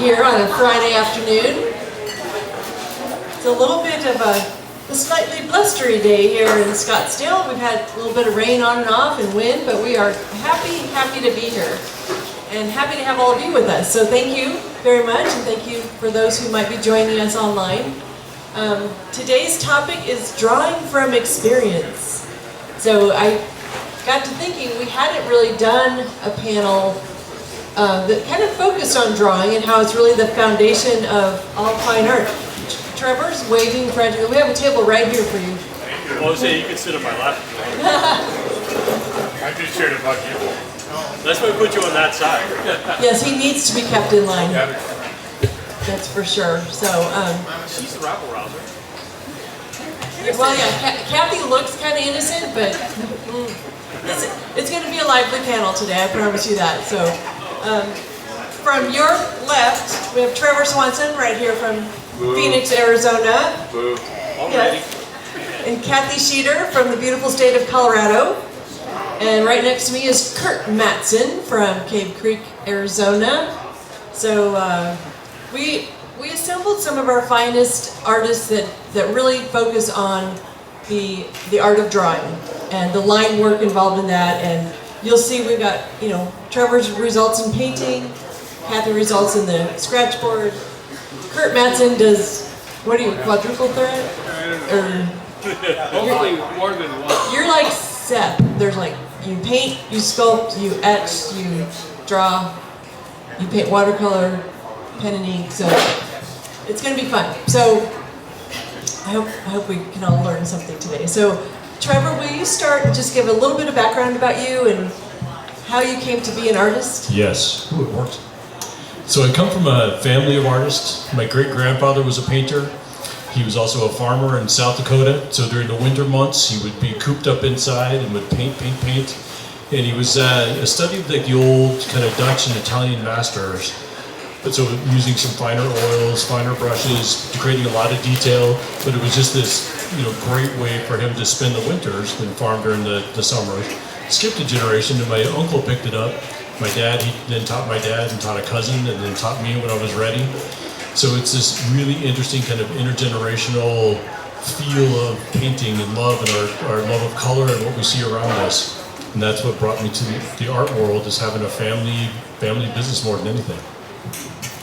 here on a Friday afternoon. It's a little bit of a slightly blustery day here in Scottsdale. We've had a little bit of rain on and off and wind, but we are happy to be here and happy to have all of you with us. So thank you very much, and thank you for those who might be joining us online. Today's topic is drawing from experience. So I got to thinking we hadn't really done a panel that kind of focused on drawing and how it's really the foundation of all fine art. Trevor's waving frantically. We have a table right here for you. Thank you. Well, say you can sit on my lap. I just shared a bug you. That's why we put you on that side. Yes, he needs to be kept in line. That's for sure. So, she's the rabble rouser. Well, yeah, Cathy looks kind of innocent, but it's going to be a lively panel today. I promise you that. So, from your left, we have Trevor Swanson right here from Phoenix, Arizona. Boo. Yes. And Cathy Sheeter from the beautiful state of Colorado. And right next to me is Curt Mattson from Cave Creek, Arizona. So we assembled some of our finest artists that really focus on the art of drawing and the line work involved in that. And you'll see we've got, Trevor's results in painting, Cathy results in the scratch board. Curt Mattson does, quadruple thread? Hopefully more than one. You're like Seth. There's like, you paint, you sculpt, you etch, you draw, you paint watercolor, pen and ink, so it's going to be fun. So I hope we can all learn something today. So Trevor, will you start and just give a little bit of background about you and how you came to be an artist? Yes. Ooh, it worked. So I come from a family of artists. My great-grandfather was a painter. He was also a farmer in South Dakota. So during the winter months, he would be cooped up inside and would paint. And he was a study of like the old kind of Dutch and Italian masters. But so using some finer oils, finer brushes, creating a lot of detail. But it was just this, great way for him to spend the winters and farm during the summers. Skipped a generation, and my uncle picked it up. My dad, he then taught my dad and taught a cousin and then taught me when I was ready. So it's this really interesting kind of intergenerational feel of painting and love and our love of color and what we see around us. And that's what brought me to the art world, is having a family business more than anything.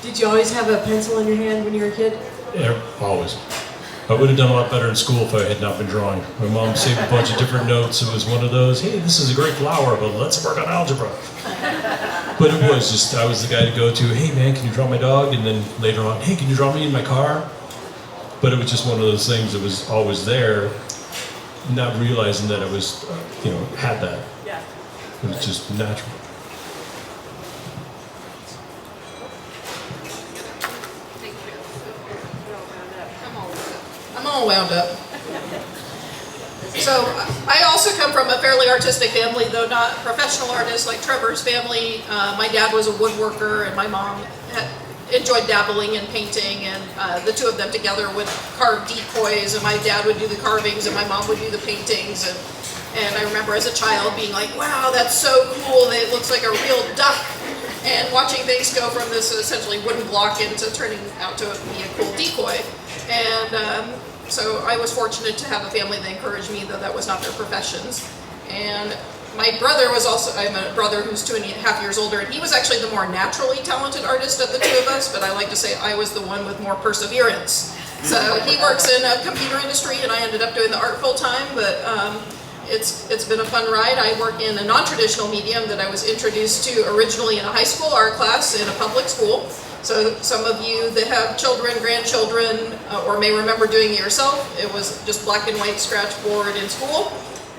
Did you always have a pencil in your hand when you were a kid? Yeah, always. I would have done a lot better in school if I had not been drawing. My mom saved a bunch of different notes. It was one of those, hey, this is a great flower, but let's work on algebra. But it was just, I was the guy to go to, hey man, can you draw my dog? And then later on, hey, can you draw me in my car? But it was just one of those things that was always there, not realizing that I was, had that. Yeah. It was just natural. I'm all wound up. So I also come from a fairly artistic family, though not professional artists like Trevor's family. My dad was a woodworker, and my mom enjoyed dabbling in painting, and the two of them together would carve decoys, and my dad would do the carvings, and my mom would do the paintings. And I remember as a child being like, wow, that's so cool, it looks like a real duck. And watching things go from this essentially wooden block into turning out to be a cool decoy. And so I was fortunate to have a family that encouraged me, though that was not their professions. And my brother was also, I have a brother who's 2.5 years older, and he was actually the more naturally talented artist of the two of us, but I like to say I was the one with more perseverance. So he works in a computer industry, and I ended up doing the art full time, but it's been a fun ride. I work in a non-traditional medium that I was introduced to originally in a high school art class in a public school. So some of you that have children, grandchildren, or may remember doing it yourself, it was just black and white scratch board in school.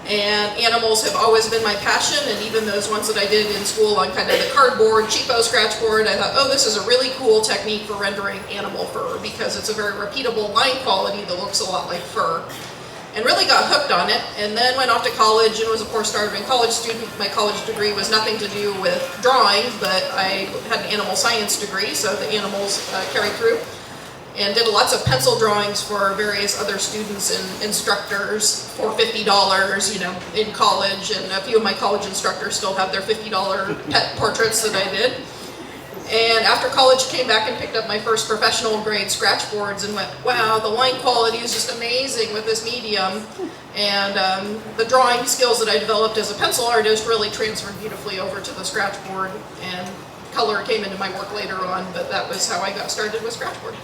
And animals have always been my passion, and even those ones that I did in school on kind of the cardboard, cheapo scratch board, I thought, oh, this is a really cool technique for rendering animal fur, because it's a very repeatable line quality that looks a lot like fur. And really got hooked on it, and then went off to college and was a poor starving college student. My college degree was nothing to do with drawing, but I had an animal science degree, so the animals carried through. And did lots of pencil drawings for various other students and instructors for $50, in college. And a few of my college instructors still have their $50 pet portraits that I did. And after college, came back and picked up my first professional grade scratch boards and went, wow, the line quality is just amazing with this medium. And the drawing skills that I developed as a pencil artist really transferred beautifully over to the scratch board. And color came into my work later on, but that was how I got started with scratch board.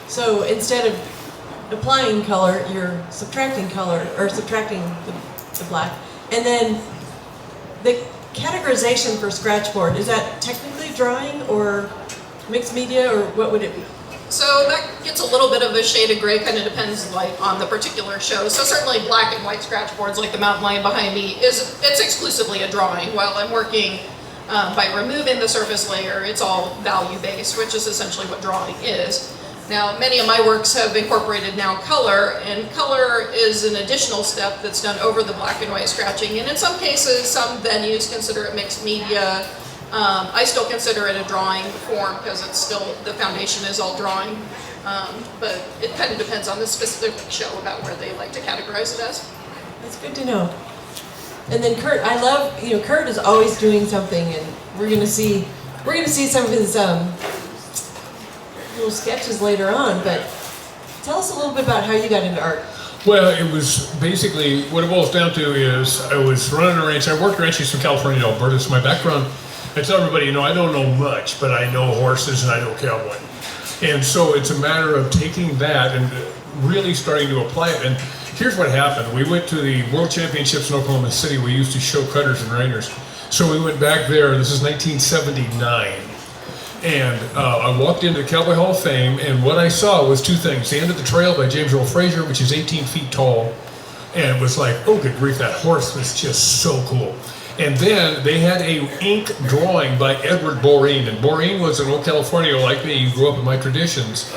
So instead of applying color, you're subtracting color, or subtracting the black. And then the categorization for scratchboard, is that technically drawing or mixed media, or what would it be? So that gets a little bit of a shade of gray, kind of depends like on the particular show. So certainly black and white scratch boards like the mountain lion behind me, it's exclusively a drawing. While I'm working by removing the surface layer, it's all value based, which is essentially what drawing is. Now, many of my works have incorporated now color, and color is an additional step that's done over the black and white scratching. And in some cases, some venues consider it mixed media. I still consider it a drawing form because it's still, the foundation is all drawing. But it kind of depends on the specific show about where they like to categorize it as. That's good to know. And then Curt, I love, Curt is always doing something, and we're gonna see some of his little sketches later on, but tell us a little bit about how you got into art. Well, it was basically, what it boils down to is I was running a ranch. I worked ranches from California to Alberta. So my background, I tell everybody, I don't know much, but I know horses and I know cowboy. And so it's a matter of taking that and really starting to apply it. And here's what happened. We went to the World Championships in Oklahoma City. We used to show cutters and reiners. So we went back there. This is 1979. And I walked into the Cowboy Hall of Fame, and what I saw was two things. The End of the Trail by James Earl Fraser, which is 18 feet tall, and it was like, oh good grief, that horse was just so cool. And then they had a ink drawing by Edward Boreen, and Boreen was an old California like me. He grew up in my traditions,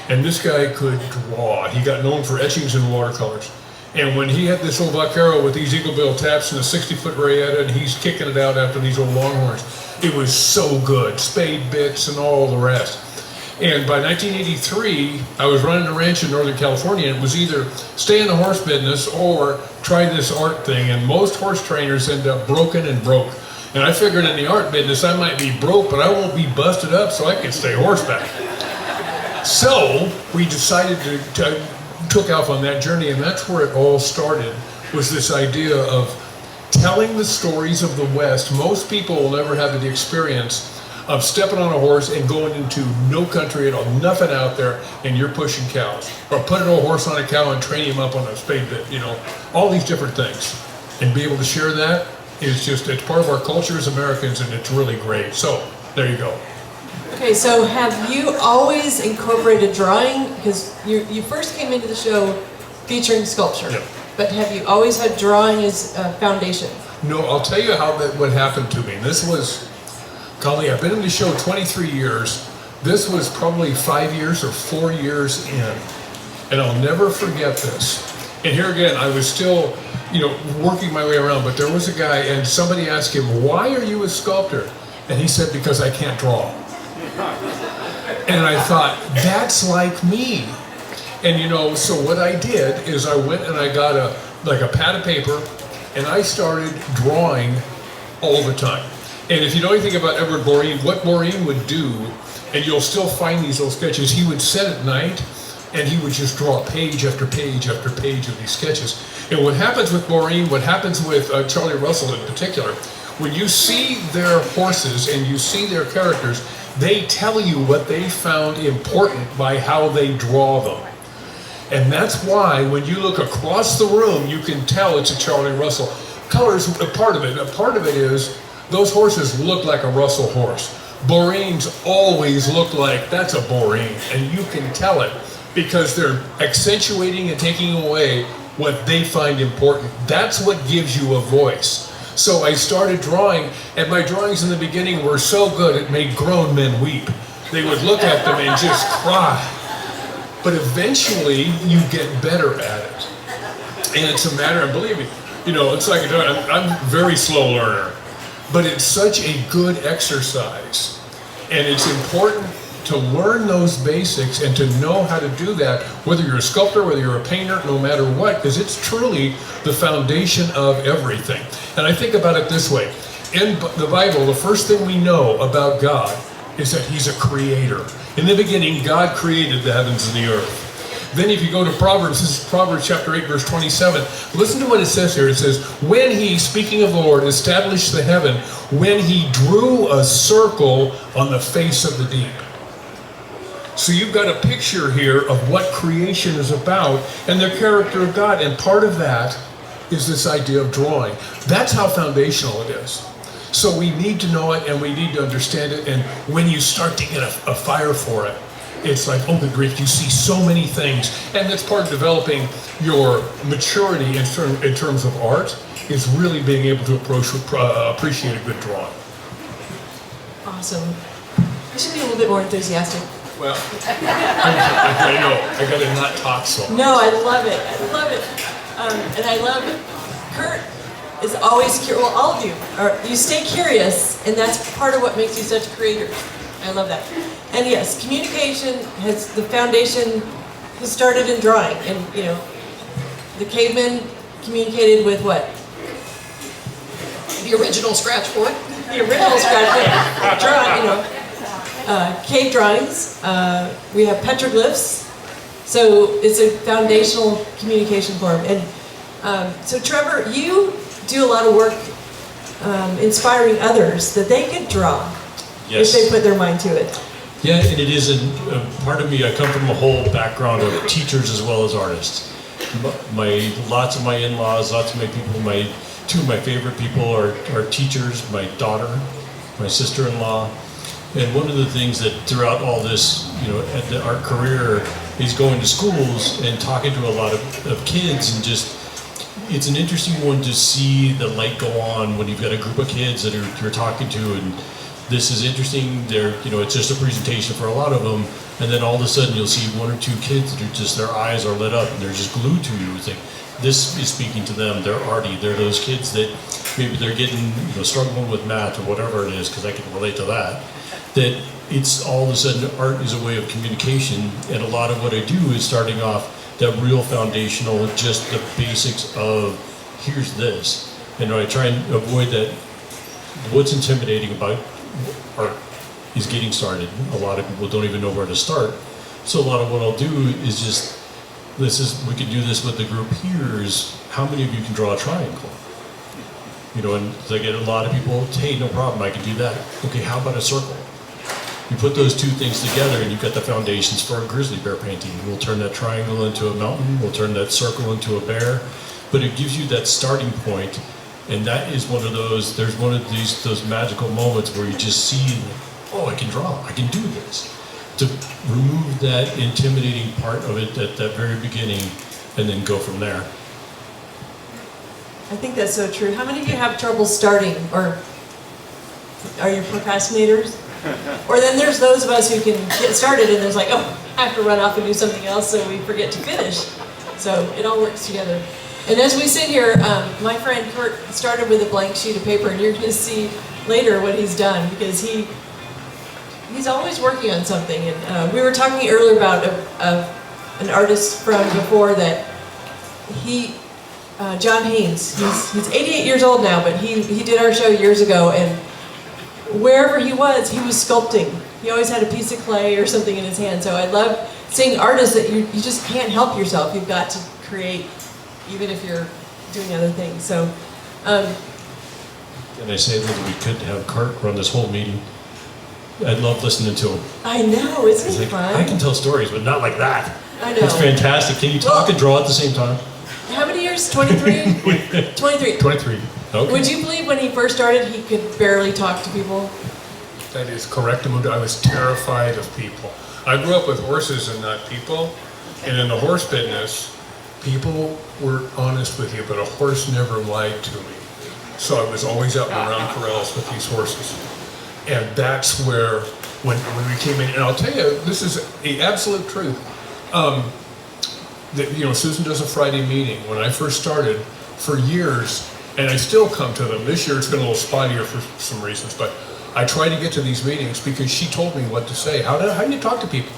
and this guy could draw. He got known for etchings and watercolors. And when he had this old vaquero with these eagle bill taps and a 60-foot Rayetta, and he's kicking it out after these old longhorns, it was so good, spade bits and all the rest. And by 1983, I was running a ranch in Northern California, and it was either stay in the horse business or try this art thing. And most horse trainers end up broken and broke. And I figured in the art business, I might be broke, but I won't be busted up, so I can stay horseback. So we decided to took off on that journey, and that's where it all started, was this idea of telling the stories of the West. Most people will never have the experience of stepping on a horse and going into no country at all, nothing out there, and you're pushing cows. Or putting a horse on a cow and training him up on a spade bit, all these different things. And be able to share that is just, it's part of our culture as Americans, and it's really great. So, there you go. Okay, so have you always incorporated drawing? Because you first came into the show featuring sculpture, Yep. but have you always had drawing as a foundation? No, I'll tell you what happened to me. This was, golly, I've been in the show 23 years. This was probably 5 years or 4 years in, and I'll never forget this. And here again, I was still, working my way around, but there was a guy, and somebody asked him, why are you a sculptor? And he said, because I can't draw. And I thought, that's like me. And so what I did is I went and I got a pad of paper, and I started drawing all the time. And if you know anything about Edward Boreen, what Boreen would do, and you'll still find these little sketches, he would sit at night and he would just draw page after page after page of these sketches. And what happens with Boreen, what happens with Charlie Russell in particular, when you see their horses and you see their characters, they tell you what they found important by how they draw them. And that's why when you look across the room, you can tell it's a Charlie Russell. Color's a part of it. A part of it is those horses look like a Russell horse. Boreens always look like that's a Boreen, and you can tell it because they're accentuating and taking away what they find important. That's what gives you a voice. So I started drawing, and my drawings in the beginning were so good it made grown men weep. They would look at them and just cry. But eventually you get better at it. And it's a matter of, believe me, it's like, I'm a very slow learner, but it's such a good exercise. And it's important to learn those basics and to know how to do that, whether you're a sculptor, whether you're a painter, no matter what, because it's truly the foundation of everything. And I think about it this way. In the Bible, the first thing we know about God is that he's a creator. In the beginning, God created the heavens and the earth. Then if you go to Proverbs, this is Proverbs chapter 8, verse 27. Listen to what it says here. It says, when he, speaking of the Lord, established the heaven, when he drew a circle on the face of the deep. So you've got a picture here of what creation is about and the character of God. And part of that is this idea of drawing. That's how foundational it is. So we need to know it and we need to understand it. And when you start to get a fire for it, it's like, oh, good grief, you see so many things. And that's part of developing your maturity in terms of art, is really being able to appreciate a good drawing. Awesome. I should be a little bit more enthusiastic. Well, I know, I gotta not talk so much. No, I love it. I love it. And I love Curt is always curious. Well, all of you you stay curious, and that's part of what makes you such creators. I love that. And yes, communication the foundation has started in drawing, and the cavemen communicated with what? The original scratch board. The original scratch board. Cave drawings. We have petroglyphs. So it's a foundational communication form. And so Trevor, you do a lot of work inspiring others that they could draw if they put their mind to it. Yeah, and it is a part of me. I come from a whole background of teachers as well as artists. Lots of my in-laws, lots of my people, two of my favorite people are teachers, my daughter, my sister-in-law. And one of the things that throughout all this, at the art career, is going to schools and talking to a lot of kids, and just, it's an interesting one to see the light go on when you've got a group of kids that you're talking to, and this is interesting. It's just a presentation for a lot of them, and then all of a sudden you'll see one or two kids that are just, their eyes are lit up and they're just glued to you. It's like, this is speaking to them. They're arty. They're those kids that maybe they're getting, struggling with math or whatever it is, because I can relate to that. That it's all of a sudden art is a way of communication, and a lot of what I do is starting off that real foundational, just the basics of here's this, and I try and avoid that. What's intimidating about art is getting started. A lot of people don't even know where to start. So a lot of what I'll do is just, we can do this with the group here, is how many of you can draw a triangle? And I get a lot of people, hey, no problem, I can do that. Okay, how about a circle? You put those two things together and you've got the foundations for a grizzly bear painting. We'll turn that triangle into a mountain, we'll turn that circle into a bear, but it gives you that starting point. And that is one of those, there's one of those magical moments where you just see, oh, I can draw, I can do this. To remove that intimidating part of it at that very beginning and then go from there. I think that's so true. How many of you have trouble starting, or are you procrastinators? Or then there's those of us who can get started and there's like, oh, I have to run off and do something else, so we forget to finish. So it all works together. And as we sit here, my friend Curt started with a blank sheet of paper, and you're going to see later what he's done, because he's always working on something. And we were talking earlier about an artist from before that John Haynes. He's 88 years old now, but he did our show years ago, and wherever he was sculpting. He always had a piece of clay or something in his hand. So I love seeing artists that you just can't help yourself. You've got to create, even if you're doing other things. So, and I say that we could have Curt run this whole meeting. I'd love listening to him. I know, isn't it fun? I can tell stories, but not like that. I know. It's fantastic. Can you talk and draw at the same time? How many years? 23? 23. 23. Okay. Would you believe when he first started, he could barely talk to people? That is correct. I was terrified of people. I grew up with horses and not people. And in the horse business, people were honest with you, but a horse never lied to me. So I was always out and around corrals with these horses. And that's where, when we came in, and I'll tell you, this is the absolute truth. Susan does a Friday meeting. When I first started, for years, and I still come to them. This year it's been a little spottier for some reasons, but I try to get to these meetings because she told me what to say. How do you talk to people?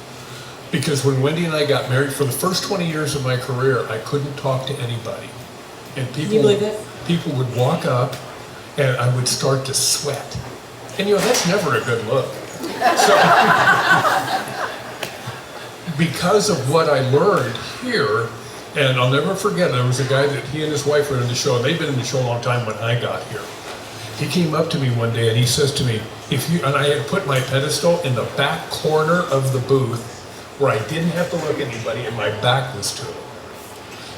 Because when Wendy and I got married, for the first 20 years of my career, I couldn't talk to anybody. And Can you believe that? People would walk up, and I would start to sweat. And that's never a good look. So, because of what I learned here, and I'll never forget, there was a guy that he and his wife were in the show, and they've been in the show a long time when I got here. He came up to me one day and he says to me, and I had put my pedestal in the back corner of the booth where I didn't have to look at anybody and my back was to it.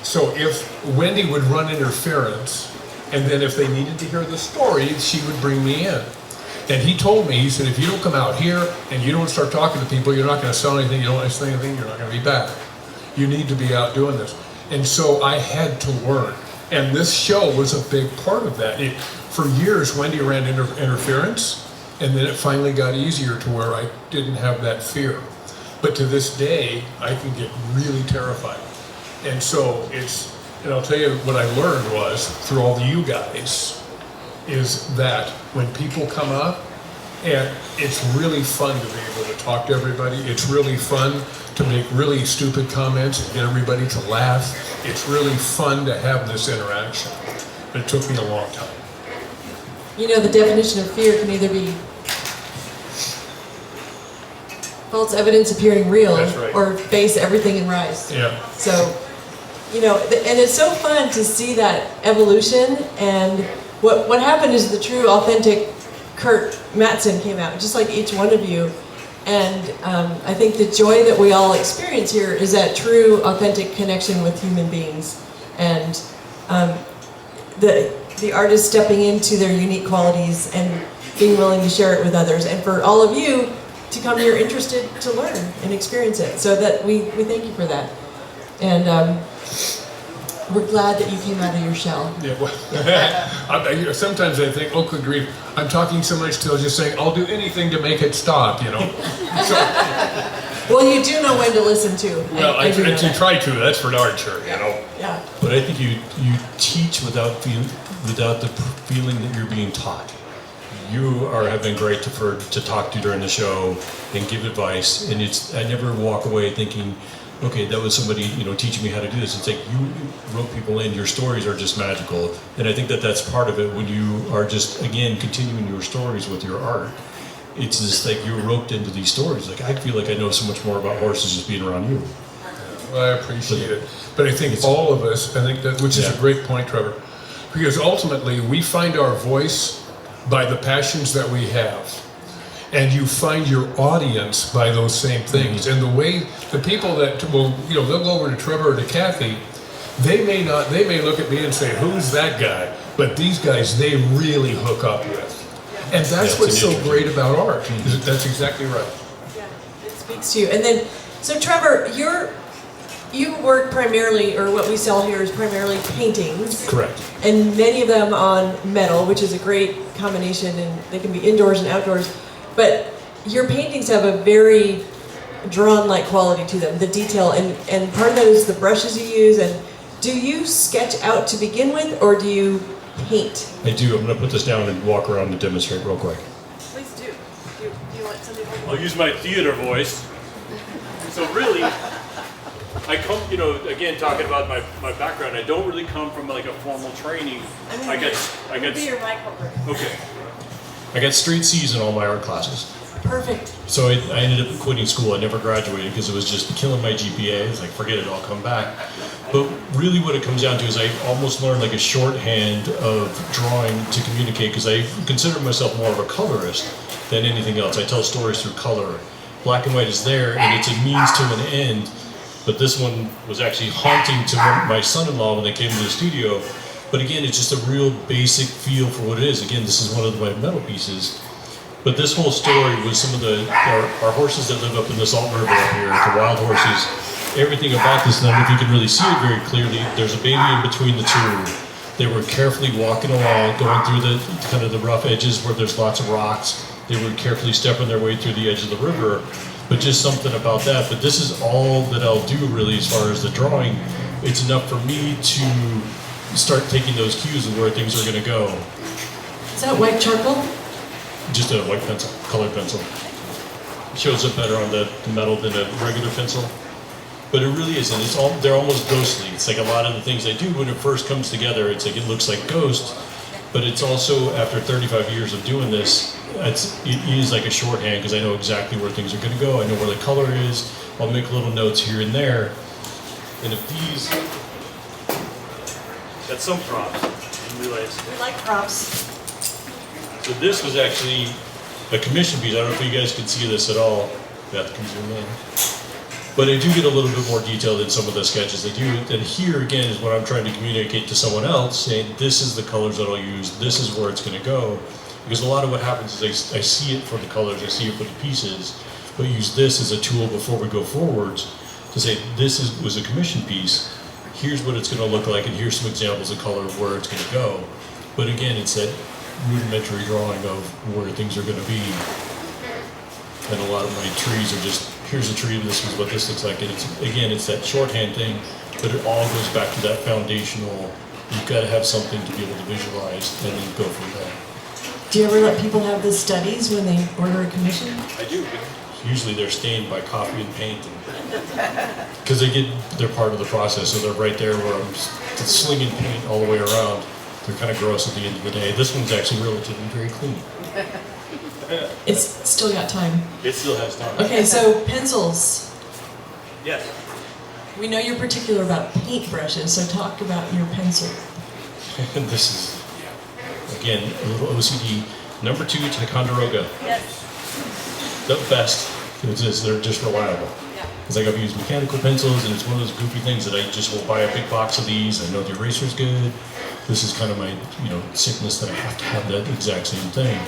So if Wendy would run interference, and then if they needed to hear the story, she would bring me in. And he told me, he said, if you don't come out here and you don't start talking to people, you're not going to sell anything, you don't want to sell anything, you're not going to be back. You need to be out doing this. And so I had to learn. And this show was a big part of that. For years, Wendy ran interference, and then it finally got easier to where I didn't have that fear. But to this day, I can get really terrified. And so and I'll tell you what I learned was, through all you guys, is that when people come up, and it's really fun to be able to talk to everybody. It's really fun to make really stupid comments and get everybody to laugh. It's really fun to have this interaction. But it took me a long time. You know, the definition of fear can either be false evidence appearing real, That's right. or face everything and rise. Yeah. So, you know, and it's so fun to see that evolution, and what happened is the true, authentic Curt Mattson came out, just like each one of you. And I think the joy that we all experience here is that true, authentic connection with human beings, and the artists stepping into their unique qualities and being willing to share it with others, and for all of you to come here interested to learn and experience it. So that we thank you for that. And we're glad that you came out of your shell. Yeah, well, sometimes I think, oh, good grief, I'm talking so much till just saying, I'll do anything to make it stop, you know. So, Well, you do know when to listen to. well, I do know that. try to, that's for darn sure, you know. Yeah. But I think you teach without the feeling that you're being taught. You have been great to talk to during the show and give advice, and I never walk away thinking, okay, that was somebody teaching me how to do this. It's like you wrote people in. Your stories are just magical, and I think that's part of it. When you are just continuing your stories with your art, it's just like you're roped into these stories. Like I feel like I know so much more about horses just being around you. Well, I appreciate it. But I think all of us, which is a great point, Trevor, because ultimately we find our voice by the passions that we have. And you find your audience by those same things. And the way the people that will, they'll go over to Trevor or to Cathy, they may look at me and say, who's that guy? But these guys, they really hook up with. And that's what's so great about art. That's exactly right. Yeah, it speaks to you. And then, so Trevor, you work primarily, or what we sell here is primarily paintings. Correct. And many of them on metal, which is a great combination, and they can be indoors and outdoors. But your paintings have a very drawn-like quality to them, the detail, and part of that is the brushes you use. And do you sketch out to begin with, or do you paint? I do. I'm going to put this down and walk around and demonstrate real quick. Please do. Do you want somebody to hold I'll use my theater voice. So really, I come, again, talking about my background, I don't really come from like a formal training. I get. Be your mic holder. Okay. I got straight C's in all my art classes. Perfect. So I ended up quitting school. I never graduated because it was just killing my GPA. It's like, forget it, I'll come back. But really what it comes down to is I almost learned like a shorthand of drawing to communicate, because I consider myself more of a colorist than anything else. I tell stories through color. Black and white is there, and it's a means to an end. But this one was actually haunting to my son-in-law when they came to the studio. But again, it's just a real basic feel for what it is. Again, this is one of my metal pieces. But this whole story was some of our horses that live up in the Salt River up here, the wild horses. Everything about this, and I don't know if you can really see it very clearly, there's a baby in between the two. They were carefully walking along, going through the rough edges where there's lots of rocks. They were carefully stepping their way through the edge of the river. But just something about that. But this is all that I'll do really as far as the drawing. It's enough for me to start taking those cues of where things are going to go. Is that white charcoal? Just a white pencil, colored pencil. It shows up better on the metal than a regular pencil. But it really isn't. They're almost ghostly. It's like a lot of the things I do when it first comes together, it's like it looks like ghost. But it's also, after 35 years of doing this, it is like a shorthand because I know exactly where things are going to go. I know where the color is. I'll make little notes here and there. And if these, that's some props. I didn't realize. We like props. So this was actually a commission piece. I don't know if you guys can see this at all. Beth can zoom in. But I do get a little bit more detail than some of the sketches I do. And here again is what I'm trying to communicate to someone else, saying this is the colors that I'll use, this is where it's going to go. Because a lot of what happens is I see it for the colors, I see it for the pieces, but use this as a tool before we go forwards to say this was a commission piece, here's what it's going to look like, and here's some examples of color of where it's going to go. But again, it's that rudimentary drawing of where things are going to be. And a lot of my trees are just, here's a tree, this is what this looks like. And it's that shorthand thing, but it all goes back to that foundational, you've got to have something to be able to visualize and then go from there. Do you ever let people have the studies when they order a commission? I do. Usually they're stained by coffee and paint. Because they're part of the process, so they're right there where I'm slinging paint all the way around. They're kind of gross at the end of the day. This one's actually relatively very clean. It's still got time. It still has time. Okay, so pencils. Yes. We know you're particular about paintbrushes, so talk about your pencil. And this is, again, a little OCD. Number 2, Ticonderoga. Yes. The best. They're just reliable. Because I've used mechanical pencils, and it's one of those goofy things that I just will buy a big box of these. I know the eraser's good. This is kind of my, sickness that I have to have that exact same thing.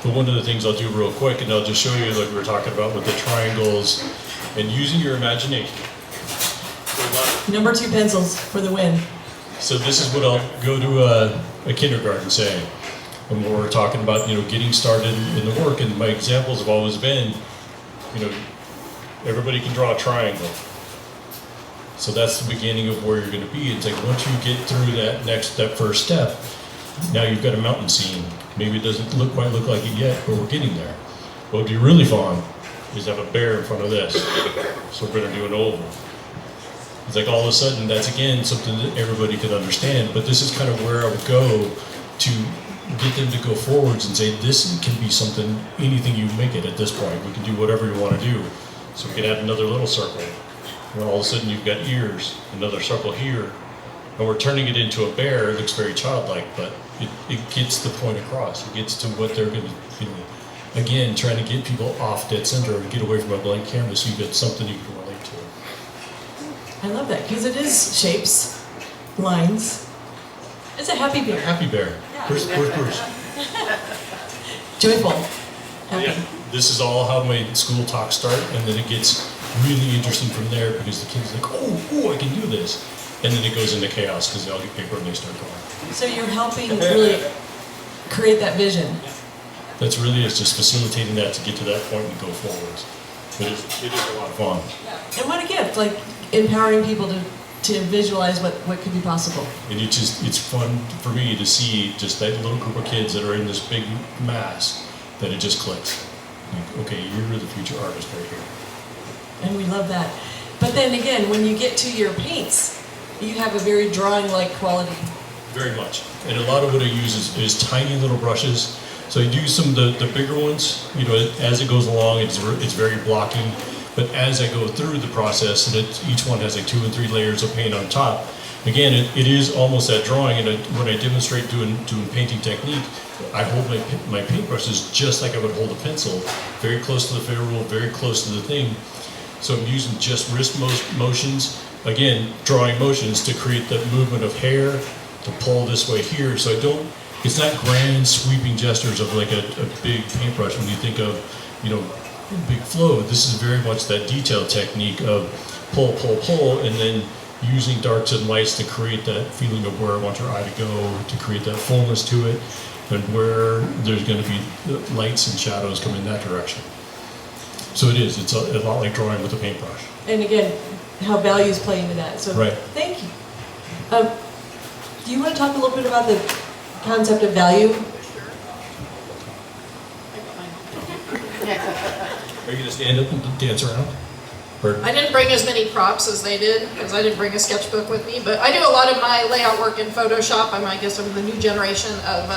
But one of the things I'll do real quick, and I'll just show you like we were talking about with the triangles and using your imagination. Number 2 pencils for the win. So this is what I'll go to a kindergarten saying. And when we're talking about, getting started in the work, and my examples have always been, everybody can draw a triangle. So that's the beginning of where you're going to be. It's like once you get through that first step, now you've got a mountain scene. Maybe it doesn't quite look like it yet, but we're getting there. What would be really fun is have a bear in front of this. So we're going to do an oval. It's like all of a sudden, that's again something that everybody could understand, but this is kind of where I would go to get them to go forwards and say, this can be something, anything you make it at this point. We can do whatever you want to do. So we can add another little circle. And all of a sudden you've got ears, another circle here, and we're turning it into a bear. It looks very childlike, but it gets the point across. It gets to what they're going to, again, trying to get people off dead center and get away from a blank canvas so you get something you can relate to. I love that, because it is shapes, lines. It's a happy bear. Happy bear. Yeah. Where's Bruce? Joyful. Happy. Yeah, this is all how my school talks start, and then it gets really interesting from there because the kids are like, oh, I can do this. And then it goes into chaos because they all get paper and they start going. So you're helping really create that vision. That's really is just facilitating that to get to that point and go forwards. But it is a lot of fun. And what a gift, like empowering people to visualize what could be possible. And it's fun for me to see just that little group of kids that are in this big mass that it just clicks. Like, okay, you're the future artist right here. And we love that. But then again, when you get to your paints, you have a very drawing-like quality. Very much. And a lot of what I use is tiny little brushes. So I do some of the bigger ones, as it goes along, it's very blocking. But as I go through the process, and each one has like 2 and 3 layers of paint on top, again, it is almost that drawing. And when I demonstrate doing painting technique, I hold my paintbrushes just like I would hold a pencil, very close to the ferrule, very close to the thing. So I'm using just wrist motions, again, drawing motions to create that movement of hair, to pull this way here. So it's not grand sweeping gestures of like a big paintbrush when you think of, big flow. This is very much that detail technique of pull, and then using darks and lights to create that feeling of where I want your eye to go, to create that fullness to it, and where there's going to be lights and shadows come in that direction. So it's a lot like drawing with a paintbrush. And again, how values play into that. So right. Thank you. Do you want to talk a little bit about the concept of value? Are you going to stand up and dance around? Or? I didn't bring as many props as they did because I didn't bring a sketchbook with me, but I do a lot of my layout work in Photoshop. I guess I'm the new generation of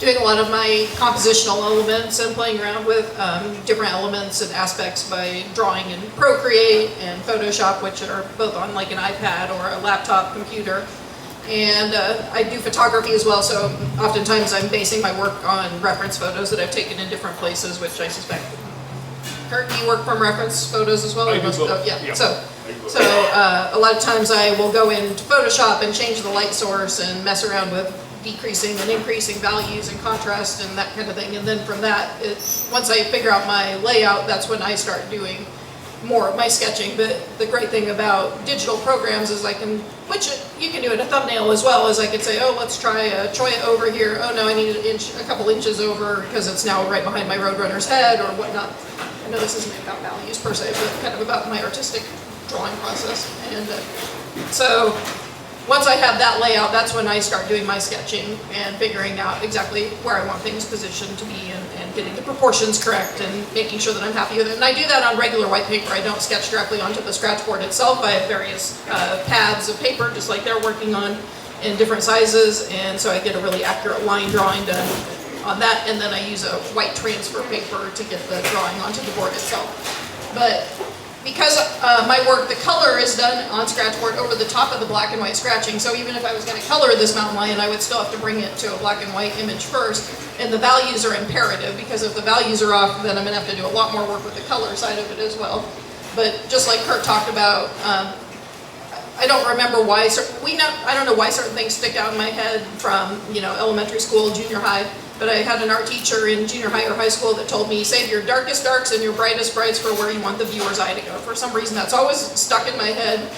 doing a lot of my compositional elements and playing around with different elements and aspects by drawing in Procreate and Photoshop, which are both on like an iPad or a laptop computer. And I do photography as well, so oftentimes I'm basing my work on reference photos that I've taken in different places, which I suspect. Curt, do you work from reference photos as well? I do both. Oh, yeah. Yeah. So a lot of times I will go into Photoshop and change the light source and mess around with decreasing and increasing values and contrast and that kind of thing. And then from that, once I figure out my layout, that's when I start doing more of my sketching. But the great thing about digital programs is you can do it a thumbnail as well as I could say, oh, let's try a choya over here. Oh no, I need a couple inches over because it's now right behind my Roadrunner's head or whatnot. I know this isn't about values per se, but kind of about my artistic drawing process. And so once I have that layout, that's when I start doing my sketching and figuring out exactly where I want things positioned to be and getting the proportions correct and making sure that I'm happy with it. And I do that on regular white paper. I don't sketch directly onto the scratch board itself. I have various pads of paper, just like they're working on, in different sizes, and so I get a really accurate line drawing done on that, and then I use a white transfer paper to get the drawing onto the board itself. But because my work, the color is done on scratchboard over the top of the black and white scratching, so even if I was going to color this mountain lion, I would still have to bring it to a black and white image first, and the values are imperative, because if the values are off, then I'm going to have to do a lot more work with the color side of it as well. But just like Curt talked about, I don't remember why, I don't know why certain things stick out in my head from, elementary school, junior high, but I had an art teacher in junior high or high school that told me, save your darkest darks and your brightest brights for where you want the viewer's eye to go. For some reason, that's always stuck in my head,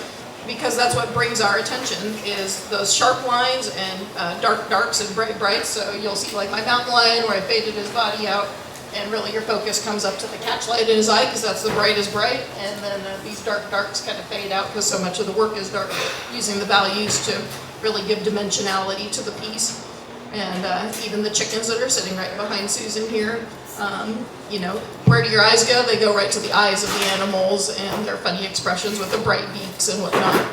because that's what brings our attention, is those sharp lines and dark darks and bright brights. So you'll see like my mountain lion where I faded his body out, and really your focus comes up to the catchlight in his eye, because that's the brightest bright, and then these dark darks kind of fade out because so much of the work is dark, using the values to really give dimensionality to the piece. And even the chickens that are sitting right behind Susan here, where do your eyes go? They go right to the eyes of the animals and their funny expressions with the bright beaks and whatnot.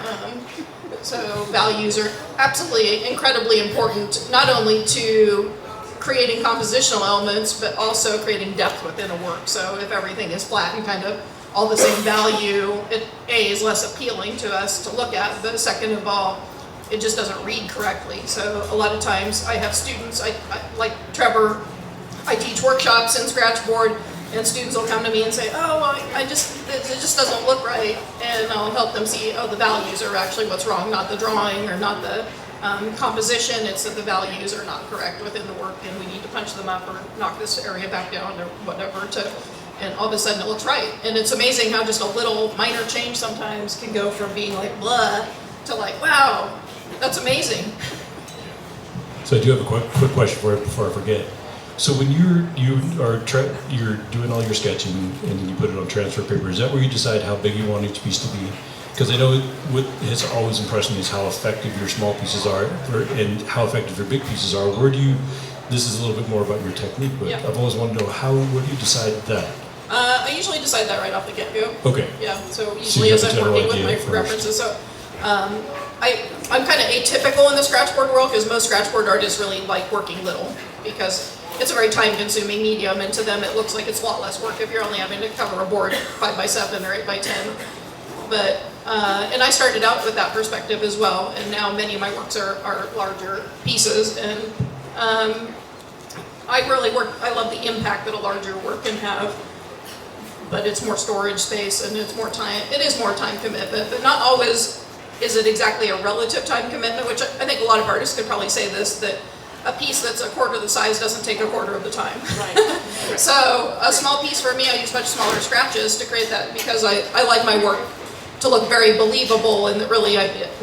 So values are absolutely incredibly important, not only to creating compositional elements, but also creating depth within a work. So if everything is flat and kind of all the same value, it is less appealing to us to look at, but second of all, it just doesn't read correctly. So a lot of times I have students, like Trevor, I teach workshops in Scratchboard, and students will come to me and say, oh, it just doesn't look right, and I'll help them see, oh, the values are actually what's wrong, not the drawing or not the composition. It's that the values are not correct within the work, and we need to punch them up or knock this area back down or whatever and all of a sudden it looks right. And it's amazing how just a little minor change sometimes can go from being like blah to like, wow, that's amazing. So I do have a quick question for you before I forget. So when you're doing all your sketching and then you put it on transfer paper, is that where you decide how big you want each piece to be? Because I know what has always impressed me is how effective your small pieces are and how effective your big pieces are. This is a little bit more about your technique, but yeah. I've always wanted to know where do you decide that? I usually decide that right off the get-go. Okay. Yeah, so usually as I'm working with my references. So I'm kind of atypical in the Scratchboard world, because most Scratchboard artists really like working little, because it's a very time-consuming medium, and to them it looks like it's a lot less work if you're only having to cover a board 5x7 or 8x10. But and I started out with that perspective as well, and now many of my works are larger pieces, and I love the impact that a larger work can have, but it's more storage space and it's more time. It is more time commitment, but not always is it exactly a relative time commitment, which I think a lot of artists could probably say this, that a piece that's a quarter the size doesn't take a quarter of the time. Right. So a small piece for me, I use much smaller scratches to create that, because I like my work to look very believable, and that really,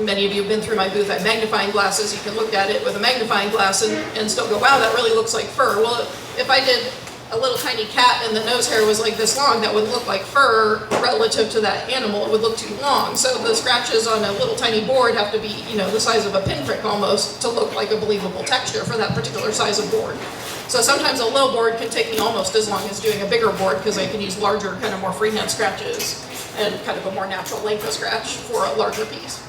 many of you have been through my booth. I have magnifying glasses. You can look at it with a magnifying glass and still go, wow, that really looks like fur. Well, if I did a little tiny cat and the nose hair was like this long, that would look like fur relative to that animal. It would look too long. So the scratches on a little tiny board have to be, the size of a pinprick almost, to look like a believable texture for that particular size of board. So sometimes a little board can take me almost as long as doing a bigger board, because I can use larger, kind of more freehand scratches and kind of a more natural length of scratch for a larger piece.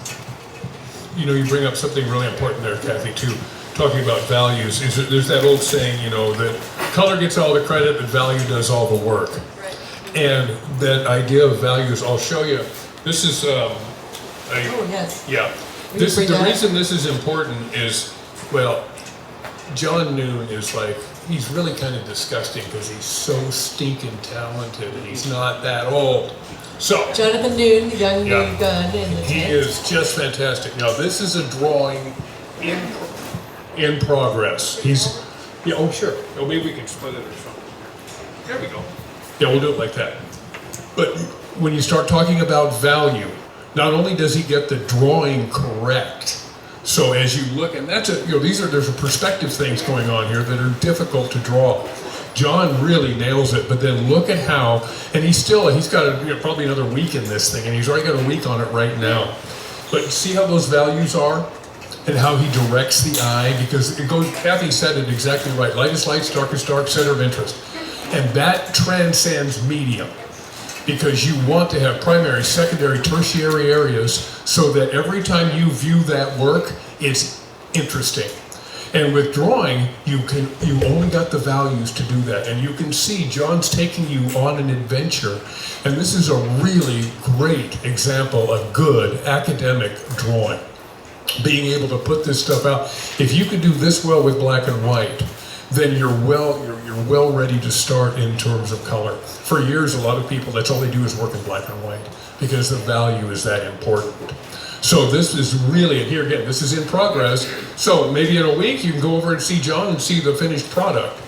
You bring up something really important there, Cathy, too. talking about values, is that there's that old saying, you know, that color gets all the credit, but value does all the work. Right. And that idea of values, I'll show you. This is, Oh, yes. yeah. Will you This, bring the that up? reason this is important is, well, John Noon is like, he's really kind of disgusting because he's so stinking talented and he's not that old. So, Jonathan Noon, the young Yeah. new gun in the he tent. is just fantastic. Now, this is a drawing in progress. He's, yeah, oh, sure. Oh, maybe we can split it or something. There we go. Yeah, we'll do it like that. But when you start talking about value, not only does he get the drawing correct, so as you look, and that's a, you know, there's a perspective things going on here that are difficult to draw. John really nails it, but then look at how, and he's got probably another week in this thing, and he's already got a week on it right now. But see how those values are, and how he directs the eye, because it goes, Cathy said it exactly right, light is light, dark is dark, center of interest. And that transcends medium, because you want to have primary, secondary, tertiary areas so that every time you view that work, it's interesting. And with drawing, you only got the values to do that. And you can see John's taking you on an adventure. And this is a really great example of good academic drawing. Being able to put this stuff out. If you could do this well with black and white, then you're well ready to start in terms of color. For years, a lot of people, that's all they do is work in black and white because the value is that important. So this is really, and here again, this is in progress. So maybe in a week you can go over and see John and see the finished product.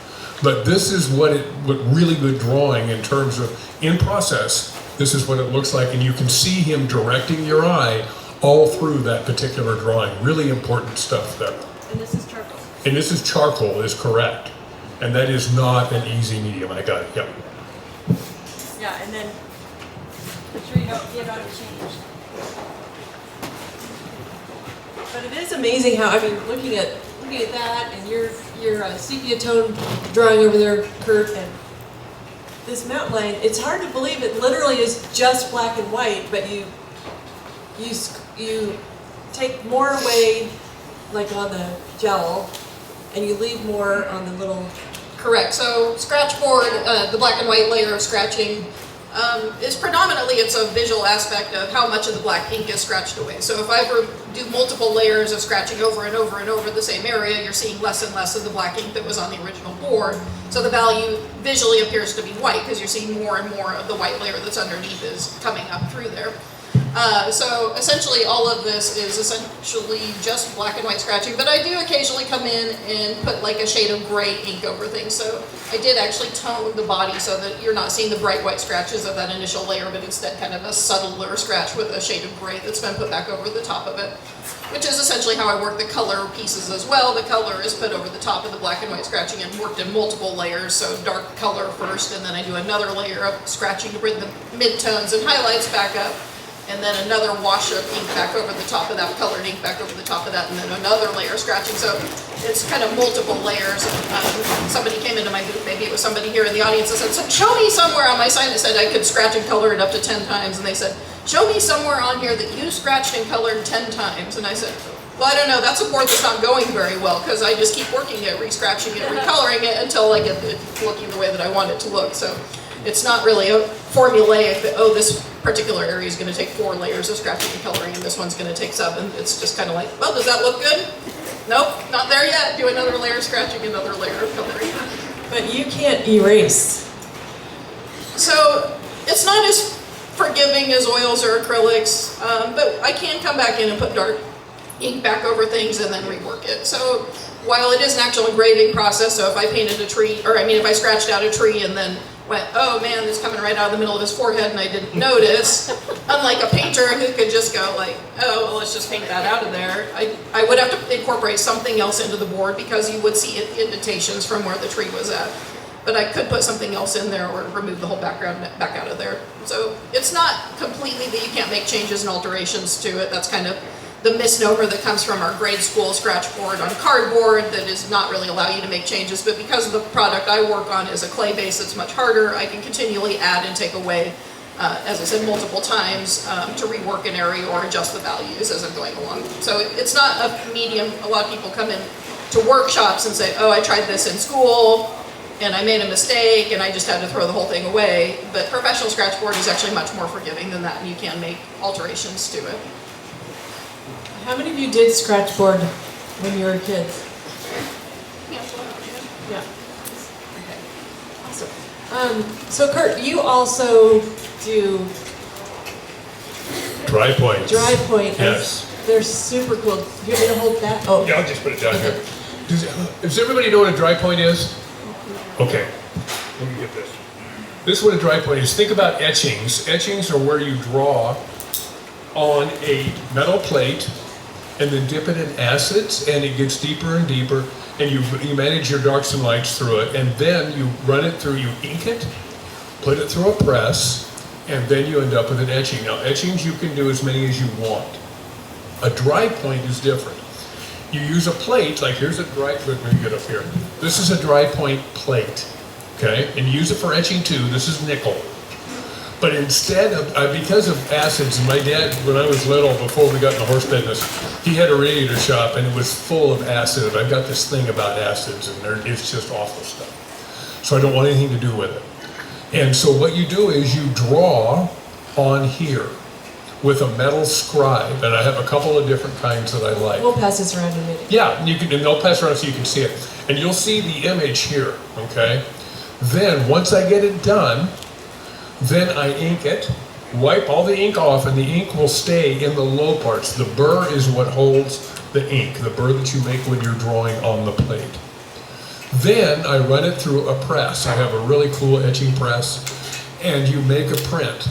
But this is what really good drawing in terms of in process, this is what it looks like, and you can see him directing your eye all through that particular drawing. Really important stuff there. And this is charcoal. And this is charcoal, is correct. And that is not an easy medium. I got it, yep. Yeah, and then the tree don't get on the change. But it is amazing how, I mean, looking at that and your sepia tone drawing over there, Curt, and this mountain line, it's hard to believe it literally is just black and white, but you take more away, like on the jowl, and you leave more on the little. Correct. So scratch board, the black and white layer of scratching is predominantly, it's a visual aspect of how much of the black ink is scratched away. So if I ever do multiple layers of scratching over and over and over the same area, you're seeing less and less of the black ink that was on the original board. So the value visually appears to be white because you're seeing more and more of the white layer that's underneath is coming up through there. So essentially all of this is essentially just black and white scratching, but I do occasionally come in and put like a shade of gray ink over things. So I did actually tone the body so that you're not seeing the bright white scratches of that initial layer, but instead kind of a subtler scratch with a shade of gray that's been put back over the top of it, which is essentially how I work the color pieces as well. The color is put over the top of the black and white scratching and worked in multiple layers, so dark color first, and then I do another layer of scratching to bring the midtones and highlights back up, and then another wash of ink back over the top of that, colored ink back over the top of that, and then another layer of scratching. So it's kind of multiple layers. Somebody came into my booth, maybe it was somebody here in the audience, and said, so show me somewhere on my sign that said I could scratch and color it up to 10 times, and they said, show me somewhere on here that you scratched and colored 10 times. And I said, well, I don't know, that's a board that's not going very well, because I just keep working it, re-scratching it, recoloring it, until I get it looking the way that I want it to look. So it's not really a formulaic that, oh, this particular area is going to take 4 layers of scratching and coloring, and this one's going to take 7. It's just kind of like, well, does that look good? Nope, not there yet. Do another layer of scratching, another layer of coloring. But you can't erase. So it's not as forgiving as oils or acrylics, but I can come back in and put dark ink back over things and then rework it. So while it is an actual engraving process, so if I painted a tree, or I mean if I scratched out a tree and then went, oh man, it's coming right out of the middle of his forehead and I didn't notice, unlike a painter who could just go like, oh, well, let's just paint that out of there, I would have to incorporate something else into the board because you would see indentations from where the tree was at. But I could put something else in there or remove the whole background back out of there. So it's not completely that you can't make changes and alterations to it. That's kind of the misnomer that comes from our grade school scratch board on cardboard that does not really allow you to make changes. But because of the product I work on is a clay base, it's much harder. I can continually add and take away, as I said, multiple times to rework an area or adjust the values as I'm going along. So it's not a medium. A lot of people come in to workshops and say, oh, I tried this in school and I made a mistake and I just had to throw the whole thing away. But professional scratchboard is actually much more forgiving than that, and you can make alterations to it. How many of you did scratchboard when you were kids? Yeah. Okay. Awesome. So Curt, you also do Dry point. dry point. Yes. They're super cool. You want me to hold that? Oh. Yeah, I'll just put it down here. Does everybody know what a dry point is? Okay. Let me get this. This is what a dry point is. Think about etchings. Etchings are where you draw on a metal plate and then dip it in acids, and it gets deeper and deeper, and you manage your darks and lights through it, and then you run it through, you ink it, put it through a press, and then you end up with an etching. Now, etchings you can do as many as you want. A dry point is different. You use a plate, like here's a dry, let me get up here. This is a dry point plate, okay? And you use it for etching too. This is nickel. But instead of, because of acids, and my dad, when I was little, before we got in the horse business, he had a radiator shop and it was full of acid. I've got this thing about acids and it's just awful stuff. So I don't want anything to do with it. And so what you do is you draw on here with a metal scribe, and I have a couple of different kinds that I like. We'll pass this around in a minute. Yeah, and they'll pass around so you can see it. And you'll see the image here, okay? Then, once I get it done, then I ink it, wipe all the ink off, and the ink will stay in the low parts. The burr is what holds the ink, the burr that you make when you're drawing on the plate. Then I run it through a press. I have a really cool etching press, and you make a print.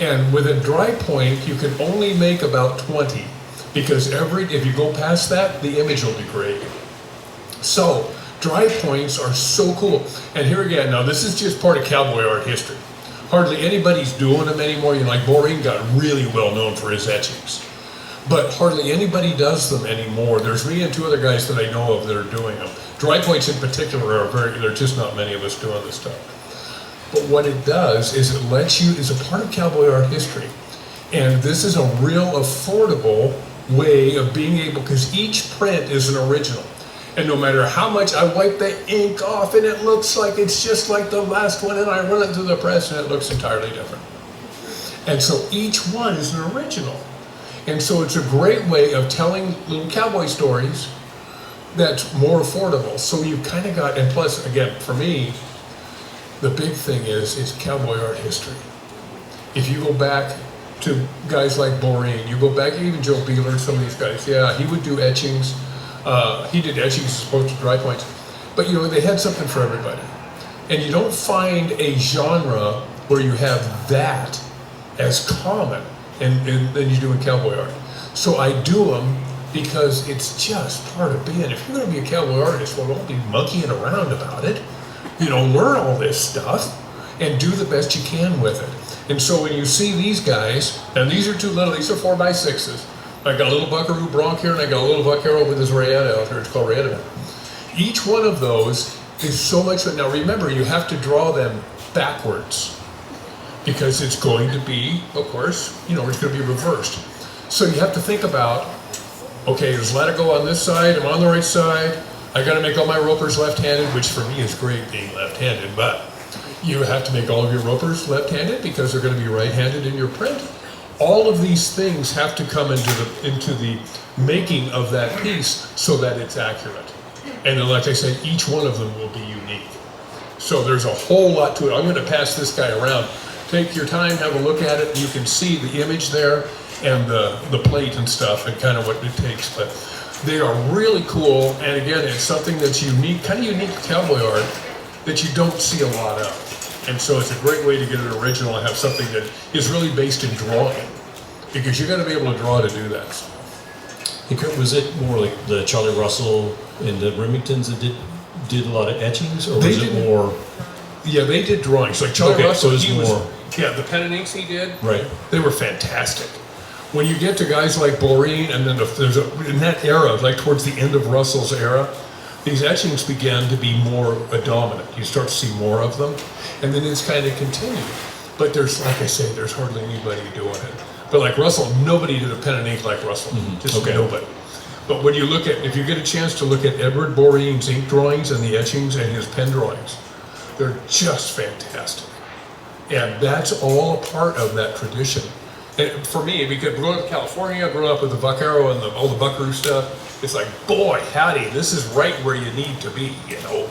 And with a dry point, you can only make about 20, because if you go past that, the image will degrade. So, dry points are so cool. And here again, now this is just part of cowboy art history. Hardly anybody's doing them anymore. You know, like Maureen got really well known for his etchings. But hardly anybody does them anymore. There's me and two other guys that I know of that are doing them. Dry points in particular there are just not many of us doing this stuff. But what it does is it lets you, is a part of cowboy art history. And this is a real affordable way of being able, because each print is an original. And no matter how much I wipe the ink off and it looks like it's just like the last one, and I run it through the press and it looks entirely different. And so each one is an original. And so it's a great way of telling little cowboy stories that's more affordable. So you've kind of got, and plus, again, for me, the big thing is cowboy art history. If you go back to guys like Maureen, you go back, even Joe Beeler, some of these guys, yeah, he would do etchings. He did etchings as opposed to dry points. But you know, they had something for everybody. And you don't find a genre where you have that as common than you do in cowboy art. So I do them because it's just part of being. If you're going to be a cowboy artist, well, don't be monkeying around about it. You know, learn all this stuff and do the best you can with it. And so when you see these guys, and these are these are 4x6s. I got a little buckaroo bronc here, and I got a little vaquero with this rayetta out here. It's called rayetta. Each one of those is so much. Now remember, you have to draw them backwards because it's going to be, of course, you know, it's going to be reversed. So you have to think about, okay, there's latigo on this side, I'm on the right side, I got to make all my ropers left-handed, which for me is great being left-handed, but you have to make all of your ropers left-handed because they're going to be right-handed in your print. All of these things have to come into the making of that piece so that it's accurate. And then, like I said, each one of them will be unique. So there's a whole lot to it. I'm going to pass this guy around. Take your time, have a look at it. You can see the image there and the plate and stuff and kind of what it takes. But they are really cool. And again, it's something that's unique, kind of unique to cowboy art that you don't see a lot of. And so it's a great way to get an original and have something that is really based in drawing, because you got to be able to draw to do that. Hey Curt, was it more like the Charlie Russell and the Remingtons that did a lot of etchings, or was it more? Yeah, they did drawings. Like Charlie Russell, so it was more. Yeah, the pen and inks he did. Right. They were fantastic. When you get to guys like Maureen, and then in that era, like towards the end of Russell's era, these etchings began to be more dominant. You start to see more of them, and then it's kind of continued. But there's, like I say, there's hardly anybody doing it. But like Russell, nobody did a pen and ink like Russell. Just nobody. But when you look at, if you get a chance to look at Edward Borean's ink drawings and the etchings and his pen drawings, they're just fantastic. And that's all a part of that tradition. And for me, because growing up in California, growing up with the vaquero and all the buckaroo stuff, it's like, boy, howdy, this is right where you need to be, you know.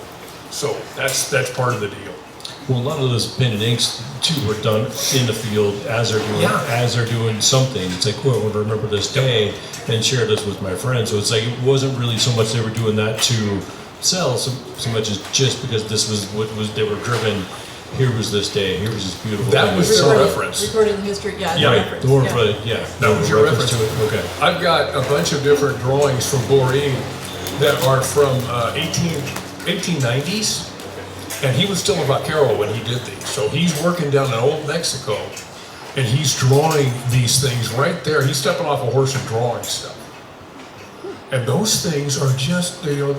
So that's part of the deal. Well, a lot of those pen and inks too were done in the field as they're doing something. It's like, well, I want to remember this day and share this with my friends. So it's like it wasn't really so much they were doing that to sell so much as just because this was what was they were driven. Here was this day. Here was this beautiful. That thing. was your reference. Recording the history, yeah. Yeah, the right. reference, The word yeah. for it, yeah. That was your reference to it. Okay. I've got a bunch of different drawings from Borean that are from 1890s, and he was still a vaquero when he did these. So he's working down in old Mexico, and he's drawing these things right there. He's stepping off a horse and drawing stuff. And those things are just, you know,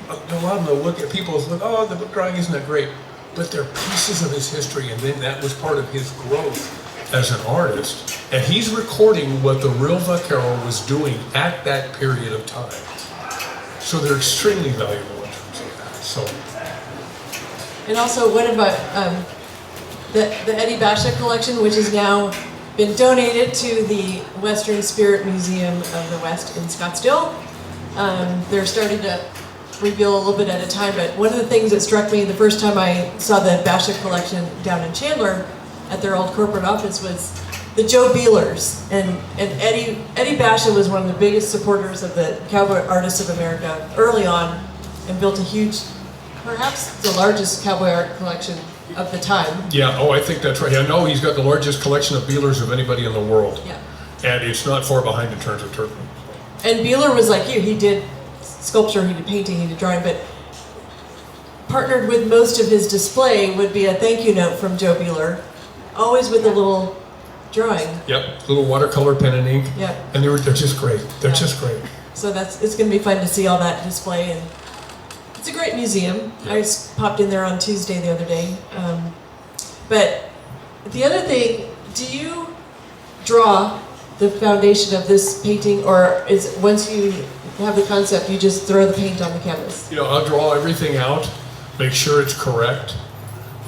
a lot of them look at people and look, oh, the drawing isn't that great. But they're pieces of his history, and then that was part of his growth as an artist. And he's recording what the real vaquero was doing at that period of time. So they're extremely valuable in terms of that. So, And also, what about the Eddie Basha collection, which has now been donated to the Western Spirit Museum of the West in Scottsdale. They're starting to reveal a little bit at a time, but one of the things that struck me the first time I saw the Basha collection down in Chandler at their old corporate office was the Joe Beelers. And Eddie Basha was one of the biggest supporters of the Cowboy Artists of America early on and built a huge, perhaps the largest cowboy art collection of the time. yeah, oh, I think that's right. I know he's got the largest collection of Beelers of anybody in the world. Yeah. And it's not far behind in terms of Turkey. And Beeler was like you, he did sculpture, he did painting, he did drawing, but partnered with most of his display would be a thank you note from Joe Beeler, always with a little drawing. Yep, little watercolor pen and ink. Yep. And they're just great. They're Yeah. just great. So it's going to be fun to see all that display, and it's a great museum. I just popped in there on Tuesday the other day. But the other thing, do you draw the foundation of this painting, or is once you have the concept, you just throw the paint on the canvas? You know, I'll draw everything out, make sure it's correct,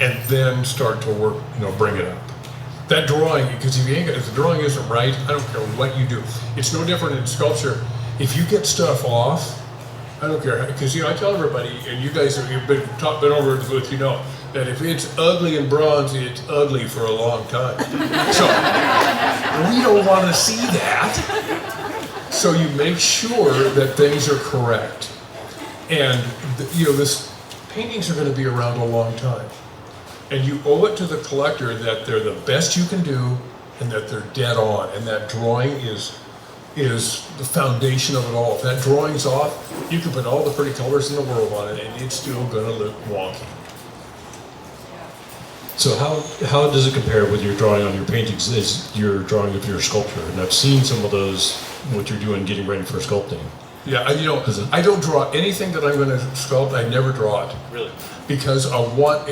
and then start to work, you know, bring it up. That drawing, because if the drawing isn't right, I don't care what you do. It's no different in sculpture. If you get stuff off, I don't care, because, you know, I tell everybody, and you guys have been over it with, you know, that if it's ugly in bronze, it's ugly for a long time. So, we don't want to see that. So you make sure that things are correct. And, you know, this paintings are going to be around a long time. And you owe it to the collector that they're the best you can do and that they're dead on. And that drawing is the foundation of it all. If that drawing's off, you can put all the pretty colors in the world on it and it's still going to look wonky. So how does it compare with your drawing on your paintings is your drawing of your sculpture? And I've seen some of those, what you're doing getting ready for sculpting. Yeah, you know, I don't draw anything that I'm going to sculpt. I never draw it. Really? Because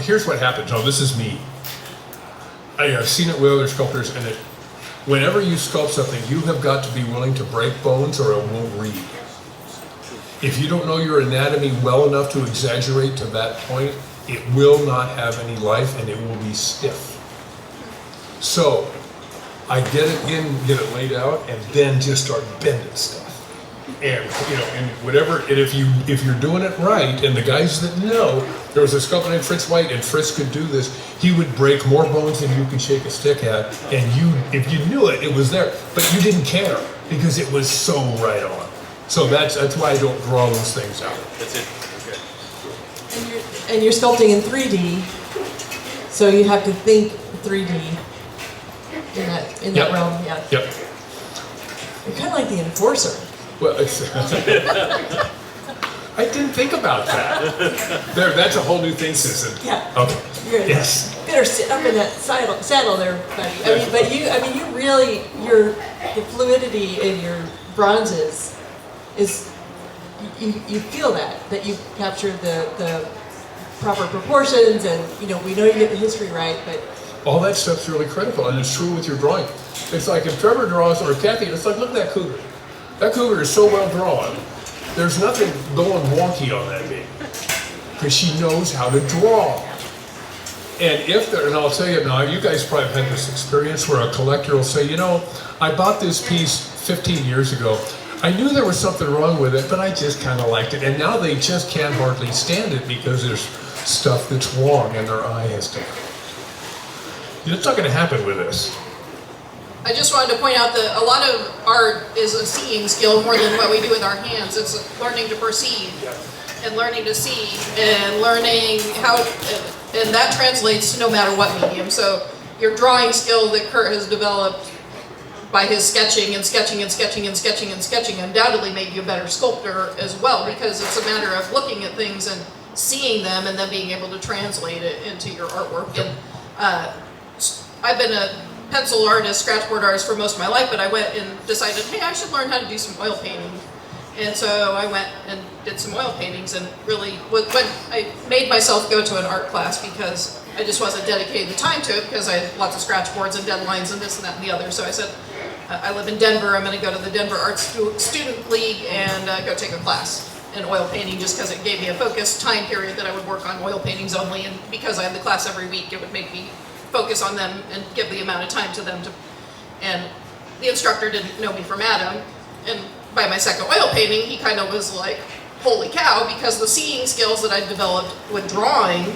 here's what happens. Now, this is me. I've seen it with other sculptors, and whenever you sculpt something, you have got to be willing to break bones or it won't read. If you don't know your anatomy well enough to exaggerate to that point, it will not have any life and it will be stiff. So, I get it in, get it laid out, and then just start bending stuff. And, you know, and whatever, and if you're doing it right, and the guys that know, there was a sculptor named Fritz White, and Fritz could do this, he would break more bones than you could shake a stick at, and if you knew it, it was there, but you didn't care, because it was so right on. So that's why I don't draw those things out. That's it. Okay. And you're sculpting in 3D, so you have to think 3D in that realm, yeah. Yep. You're kind of like the enforcer. Well, I didn't think about that. That's a whole new thing, Susan. Yeah. Okay. Yes. Better sit up in that saddle there, buddy. You really, the fluidity in your bronzes is, you feel that you captured the proper proportions, and, you know, we know you get the history right, but All that stuff's really critical, and it's true with your drawing. It's like if Trevor draws, or Cathy, it's like, look at that cougar. That cougar is so well drawn. There's nothing going wonky on that baby because she knows how to draw. And and I'll tell you now, you guys probably have had this experience where a collector will say, you know, I bought this piece 15 years ago. I knew there was something wrong with it, but I just kind of liked it. And now they just can't hardly stand it because there's stuff that's wrong and their eye has to. It's not going to happen with this. I just wanted to point out that a lot of art is a seeing skill more than what we do with our hands. It's learning to perceive and learning to see and learning how, and that translates to no matter what medium. So your drawing skill that Curt has developed by his sketching and sketching and sketching and sketching and sketching undoubtedly made you a better sculptor as well, because it's a matter of looking at things and seeing them and then being able to translate it into your artwork. And I've been a pencil artist, scratchboard artist for most of my life, but I went and decided, hey, I should learn how to do some oil painting. And so I went and did some oil paintings, and really, when I made myself go to an art class because I just wasn't dedicating the time to it because I had lots of scratchboards and deadlines and this and that and the other. So I said, I live in Denver, I'm going to go to the Denver Art Student League and go take a class in oil painting, just because it gave me a focused time period that I would work on oil paintings only, and because I had the class every week, it would make me focus on them and give the amount of time to them. And the instructor didn't know me from Adam, and by my second oil painting, he kind of was like, holy cow, because the seeing skills that I've developed with drawing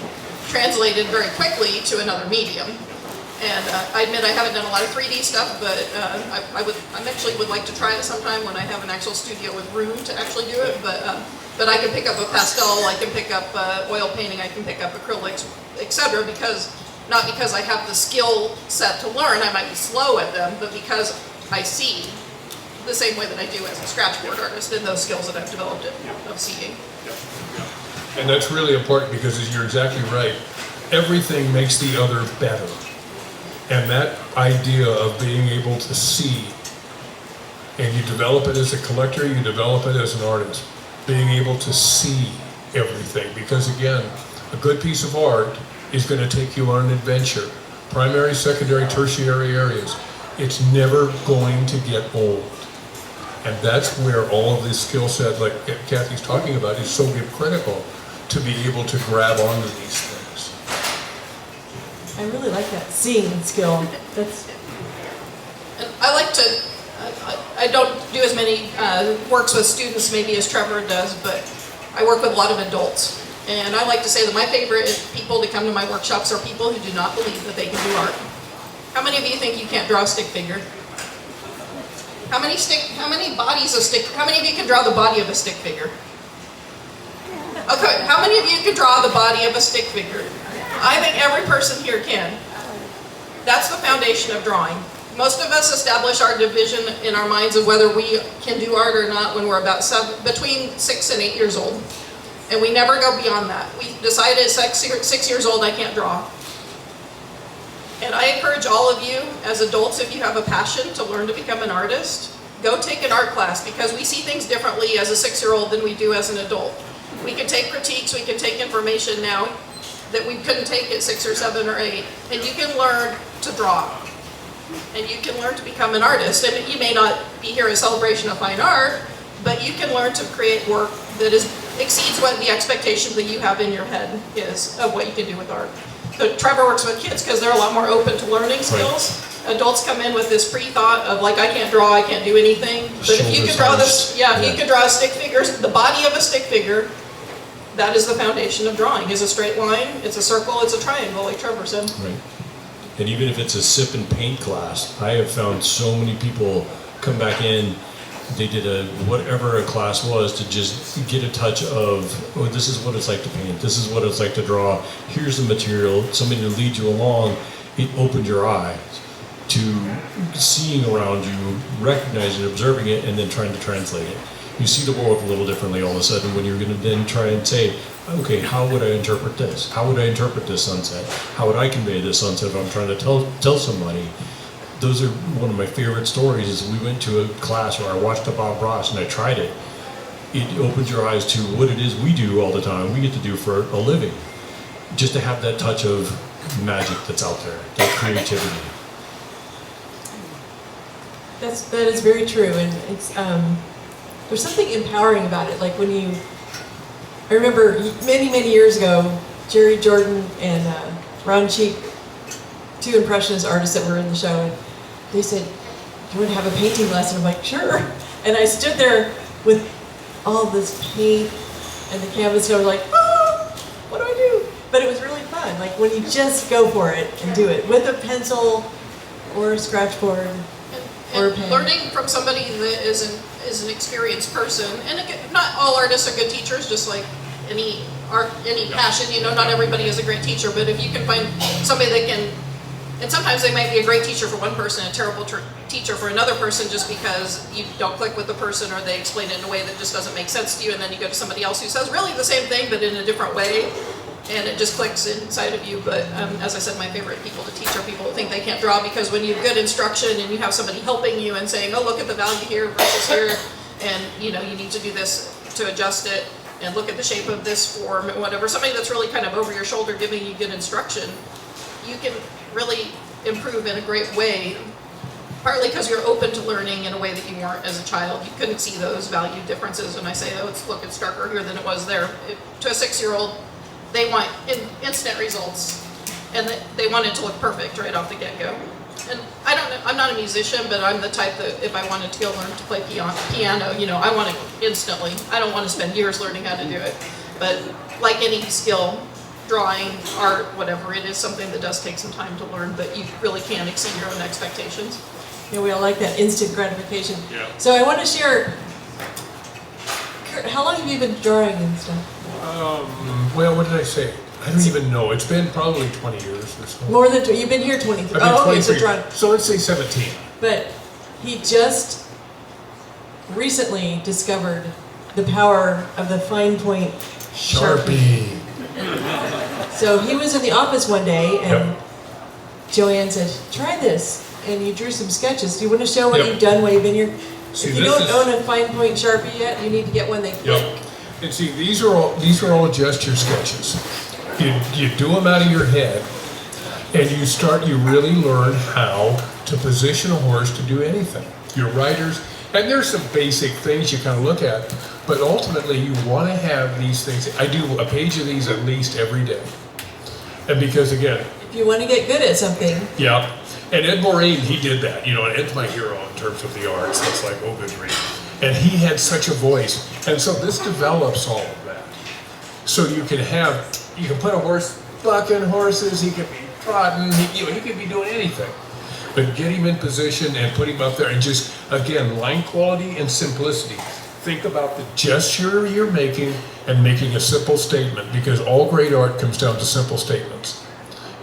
translated very quickly to another medium. And I admit I haven't done a lot of 3D stuff, but I actually would like to try it sometime when I have an actual studio with room to actually do it. But I can pick up a pastel, I can pick up oil painting, I can pick up acrylics, etc. Not because I have the skill set to learn, I might be slow at them, but because I see the same way that I do as a scratchboard artist and those skills that I've developed of seeing. And that's really important because you're exactly right. Everything makes the other better. And that idea of being able to see, and you develop it as a collector, you develop it as an artist, being able to see everything. Because again, a good piece of art is going to take you on an adventure. Primary, secondary, tertiary areas. It's never going to get old. And that's where all of this skill set, like Cathy's talking about, is so critical to be able to grab onto these things. I really like that seeing skill. That's. And I like to, I don't do as many works with students maybe as Trevor does, but I work with a lot of adults. And I like to say that my favorite people to come to my workshops are people who do not believe that they can do art. How many of you think you can't draw a stick figure? How many of you can draw the body of a stick figure? Okay, how many of you can draw the body of a stick figure? I think every person here can. That's the foundation of drawing. Most of us establish our division in our minds of whether we can do art or not when we're about between 6 and 8 years old. And we never go beyond that. We decided at 6 years old I can't draw. And I encourage all of you as adults, if you have a passion to learn to become an artist, go take an art class, because we see things differently as a 6-year-old than we do as an adult. We can take critiques, we can take information now that we couldn't take at 6 or 7 or 8, and you can learn to draw. And you can learn to become an artist. And you may not be here as a celebration of fine art, but you can learn to create work that exceeds what the expectation that you have in your head is of what you can do with art. So Trevor works with kids because they're a lot more open to learning skills. Right. Adults come in with this pre-thought of like, I can't draw, I can't do anything. But if you can draw this, if you can draw a stick figure, the body of a stick figure, that is the foundation of drawing. Is a straight line, it's a circle, it's a triangle, like Trevor said. Right. And even if it's a sip and paint class, I have found so many people come back in, they did whatever a class was to just get a touch of, oh, this is what it's like to paint, this is what it's like to draw, here's the material, somebody to lead you along. It opened your eyes to seeing around you, recognizing, observing it, and then trying to translate it. You see the world a little differently all of a sudden when you're going to then try and say, okay, how would I interpret this? How would I interpret this sunset? How would I convey this sunset if I'm trying to tell somebody? Those are one of my favorite stories. Is we went to a class where I watched a Bob Ross and I tried it. It opens your eyes to what it is we do all the time. We get to do for a living. Just to have that touch of magic that's out there, that creativity. That is very true, and it's there's something empowering about it. Like when I remember many years ago, Jerry Jordan and Ron Cheek, two impressionist artists that were in the show, and they said, "Do you want to have a painting lesson?" I'm like, "Sure." And I stood there with all this paint and the canvas, and I was like, "Oh, what do I do?" But it was really fun. Like when you just go for it and do it with a pencil or a scratch board. And learning from somebody that is an experienced person, and again, not all artists are good teachers, just like any art, any passion, not everybody is a great teacher, but if you can find somebody that can, and sometimes they might be a great teacher for one person, a terrible teacher for another person, just because you don't click with the person or they explain it in a way that just doesn't make sense to you, and then you go to somebody else who says really the same thing but in a different way, and it just clicks inside of you. But as I said, my favorite people to teach are people who think they can't draw, because when you have good instruction and you have somebody helping you and saying, oh, look at the value here versus here, and you need to do this to adjust it, and look at the shape of this form and whatever, somebody that's really kind of over your shoulder giving you good instruction, you can really improve in a great way, partly because you're open to learning in a way that you weren't as a child. You couldn't see those value differences when I say, oh, it's darker here than it was there. To a 6-year-old, they want instant results, and they want it to look perfect right off the get-go. And I don't know, I'm not a musician, but I'm the type that if I wanted to go learn to play piano, I want it instantly. I don't want to spend years learning how to do it. But like any skill, drawing, art, whatever, it is something that does take some time to learn, but you really can exceed your own expectations. Yeah, we all like that instant gratification. Yeah. So I want to share, Curt, how long have you been drawing and stuff? Well, what did I say? I don't even know. It's been probably 20 years or so. More than you've been here 23. I've been Oh, okay, 23. so drawing. So let's say 17. But he just recently discovered the power of the fine point Sharpie. So he was in the office one day, and Joanne said, "Try this," and you drew some sketches. Do you want to show what you've done while you've been here? See, if you don't own a fine point Sharpie yet, you need to get one that click. And see, these are all gesture sketches. You do them out of your head, and you really learn how to position a horse to do anything. Your riders, and there's some basic things you kind of look at, but ultimately you want to have these things. I do a page of these at least every day. And because again, if you want to get good at something. Yeah, and Ed Moraine, he did that. And Ed's my hero in terms of the arts. It's like, oh, good grief. And he had such a voice. And so this develops all of that. So you can put a horse bucking horses, he could be trotting, he could be doing anything. But get him in position and put him up there, and just, again, line quality and simplicity. Think about the gesture you're making and making a simple statement, because all great art comes down to simple statements.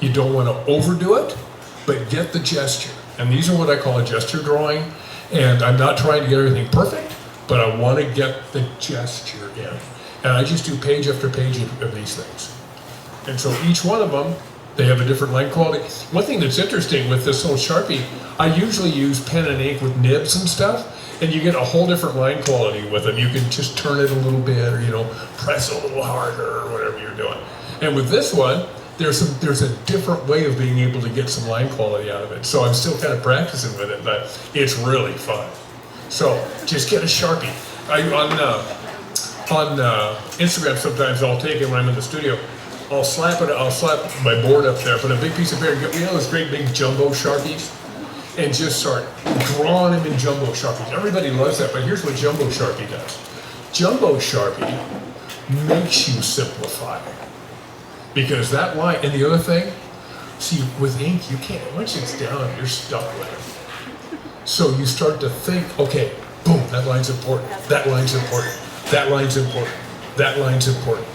You don't want to overdo it, but get the gesture. And these are what I call a gesture drawing. And I'm not trying to get everything perfect, but I want to get the gesture in. And I just do page after page of these things. And so each one of them, they have a different line quality. One thing that's interesting with this whole Sharpie, I usually use pen and ink with nibs and stuff, and you get a whole different line quality with them. You can just turn it a little bit, or press a little harder, or whatever you're doing. And with this one, there's a different way of being able to get some line quality out of it. So I'm still kind of practicing with it, but it's really fun. So just get a Sharpie. On Instagram sometimes I'll take it when I'm in the studio. I'll slap my board up there, put a big piece of paper, those great big jumbo Sharpies, and just start drawing them in jumbo Sharpies. Everybody loves that, but here's what jumbo Sharpie does. Jumbo Sharpie makes you simplify. Because that line, and the other thing, see, with ink, you can't, once it's down, you're stuck with it. So you start to think, okay, boom, that line's important, that line's important, that line's important, that line's important.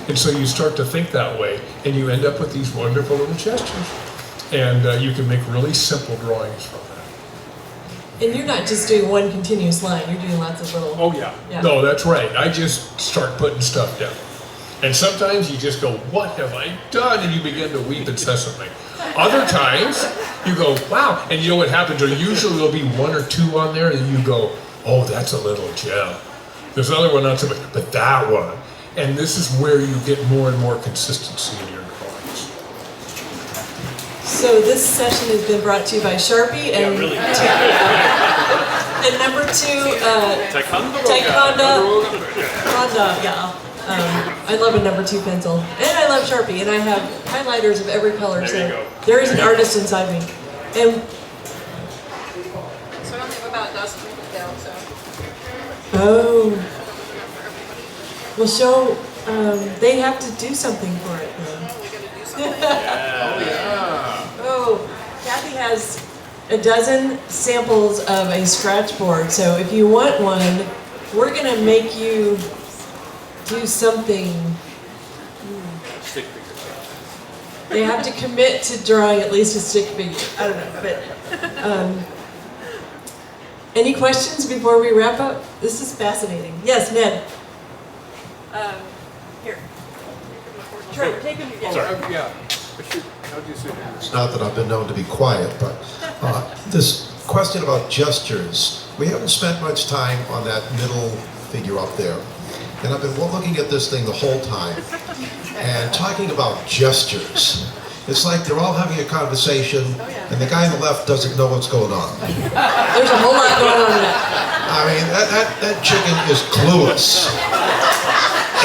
And so you start to think that way, and you end up with these wonderful little gestures. And you can make really simple drawings from that. And you're not just doing one continuous line, you're doing lots of little... Oh, yeah. No, that's right. I just start putting stuff down. And sometimes you just go, what have I done? And you begin to weep incessantly. Other times, you go, wow. And you know what happens? Usually there'll be one or two on there, and you go, oh, that's a little gem. There's another one, not so much, but that one. And this is where you get more and more consistency in your drawings. So this session has been brought to you by Sharpie and Yeah, really. And number 2, Taekwondo. Honda, yeah. I love a number 2 pencil. And I love Sharpie, and I have highlighters of every color, There you so go. there is an artist inside me. And, So I only have about a dozen written down, so. oh, well, show, they have to do something for it, then. We gotta do something. Oh, Cathy has a dozen samples of a scratch board, so if you want one, we're gonna make you do something. Stick figure. They have to commit to drawing at least a stick figure. I don't know, but any questions before we wrap up? This is fascinating. Yes, Ned. Here. Trevor, take him. Yeah. It's not that I've been known to be quiet, but this question about gestures, we haven't spent much time on that middle figure up there. And I've been looking at this thing the whole time and talking about gestures. It's like they're all having a conversation and the guy on the left doesn't know what's going on. There's a whole lot going on in that. I mean, that chicken is clueless.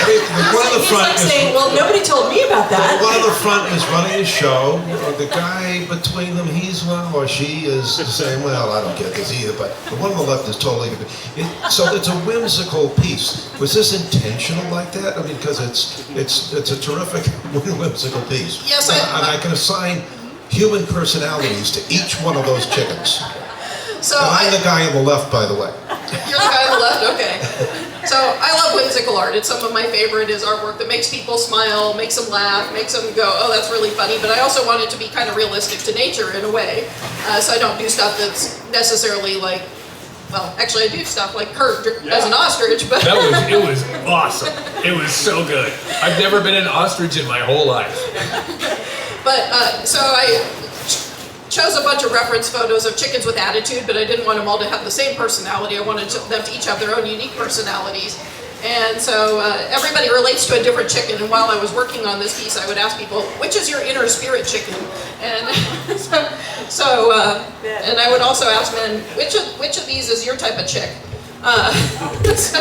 One of the He's front like is saying, well, nobody told me about that. one of the front is running a show. The guy between them, he's one or she is saying, well, I don't get this either. But the one on the left is totally. So it's a whimsical piece. Was this intentional like that? I mean, because it's a terrific whimsical piece. Yes, and I can assign human personalities to each one of those chickens. So And I'm the guy on the left, by the way. You're the guy on the left, okay. So I love whimsical art. It's some of my favorite is artwork that makes people smile, makes them laugh, makes them go, oh, that's really funny. But I also want it to be kind of realistic to nature in a way. So I don't do stuff that's necessarily like, well, actually I do stuff like Curt as an ostrich, but It was awesome. It was so good. I've never been an ostrich in my whole life. But so I chose a bunch of reference photos of chickens with attitude, but I didn't want them all to have the same personality. I wanted them to each have their own unique personalities. And so everybody relates to a different chicken. And while I was working on this piece, I would ask people, which is your inner spirit chicken? And and I would also ask men, which of these is your type of chick? So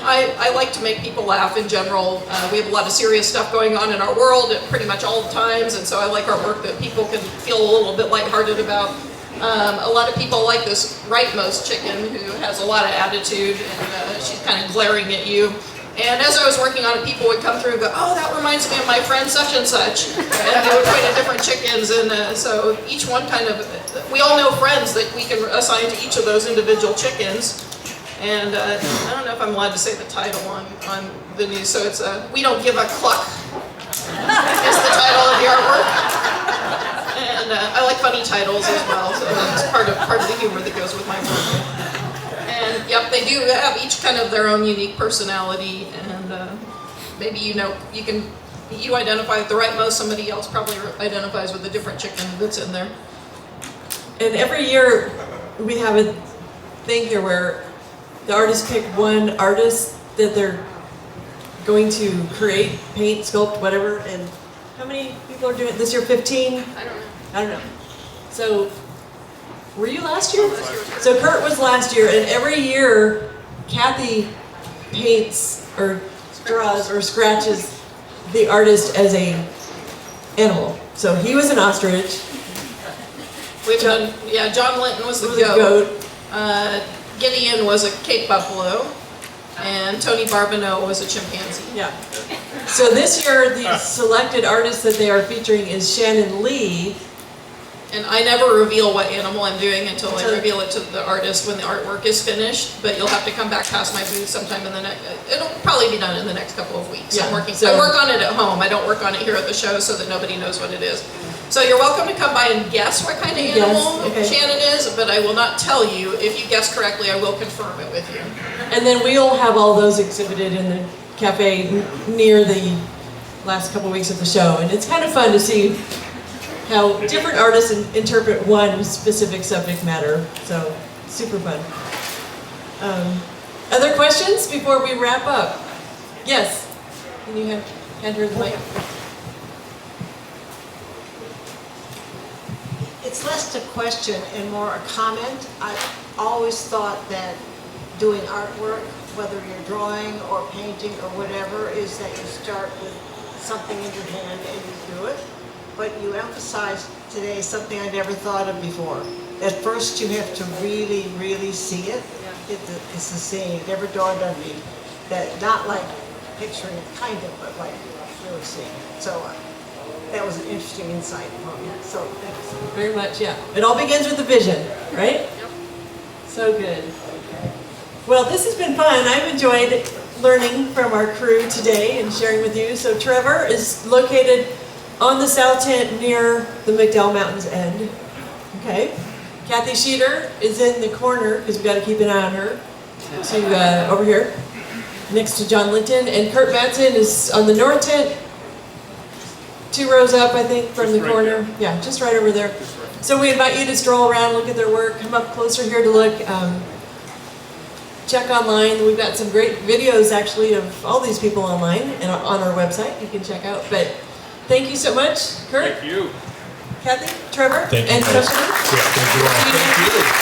I like to make people laugh in general. We have a lot of serious stuff going on in our world at pretty much all the times, and so I like our work that people can feel a little bit lighthearted about. A lot of people like this rightmost chicken who has a lot of attitude, and she's kind of glaring at you. And as I was working on it, people would come through and go, oh, that reminds me of my friend such and such. And they would point at different chickens, and so each one kind of, we all know friends that we can assign to each of those individual chickens. And I don't know if I'm allowed to say the title on the news, so it's We Don't Give a Cluck is the title of the artwork. And I like funny titles as well, so that's part of the humor that goes with my work. And yep, they do have each kind of their own unique personality, and maybe you identify with the rightmost, somebody else probably identifies with a different chicken that's in there. And every year we have a thing here where the artists pick one artist that they're going to create, paint, sculpt, whatever. And how many people are doing it this year? 15? I don't know. I don't know. So, were you last year? So Curt was last year, and every year Cathy paints or draws or scratches the artist as a animal. So he was an ostrich. We've done, John Linton was the goat. Gideon was a Cape buffalo, and Tony Barbineau was a chimpanzee. Yeah. So this year, the selected artist that they are featuring is Shannon Lee. And I never reveal what animal I'm doing until I reveal it to the artist when the artwork is finished. But you'll have to come back past my booth sometime in the next. It'll probably be done in the next couple of weeks. Yeah, I work on it at home. I don't work on it here at the show so that nobody knows what it is. So you're welcome to come by and guess what kind of animal Shannon is, but I will not tell you. If you guess correctly, I will confirm it with you. And then we'll have all those exhibited in the cafe near the last couple of weeks of the show. And it's kind of fun to see how different artists interpret one specific subject matter. So, super fun. Other questions before we wrap up? Yes? Can you hand her the mic? it's less a question and more a comment. I always thought that doing artwork, whether you're drawing or painting or whatever, is that you start with something in your hand and you do it. But you emphasized today something I never thought of before. At first you have to really, really see it. It's the same. It never dawned on me that not like picturing it, kind of, but like really seeing it. So that was an interesting insight for me. So thanks very much. Yeah, it all begins with the vision, right? Yep. So good. Well, this has been fun. I've enjoyed learning from our crew today and sharing with you. So Trevor is located on the south tent near the McDowell Mountains end. Okay. Cathy Sheeter is in the corner because we've got to keep an eye on her. To over here, next to John Linton, and Curt Mattson is on the north tent, 2 rows up, I think, from Just the right corner. there. Yeah, just right over there. So we invite you to stroll around, look at their work, come up closer here to look. Check online. We've got some great videos actually of all these people online and on our website you can check out. But thank you so much, Curt, Thank you. Kathy, Trevor, Thank you, and guys. Justin. Yeah, thank you all. Thank you.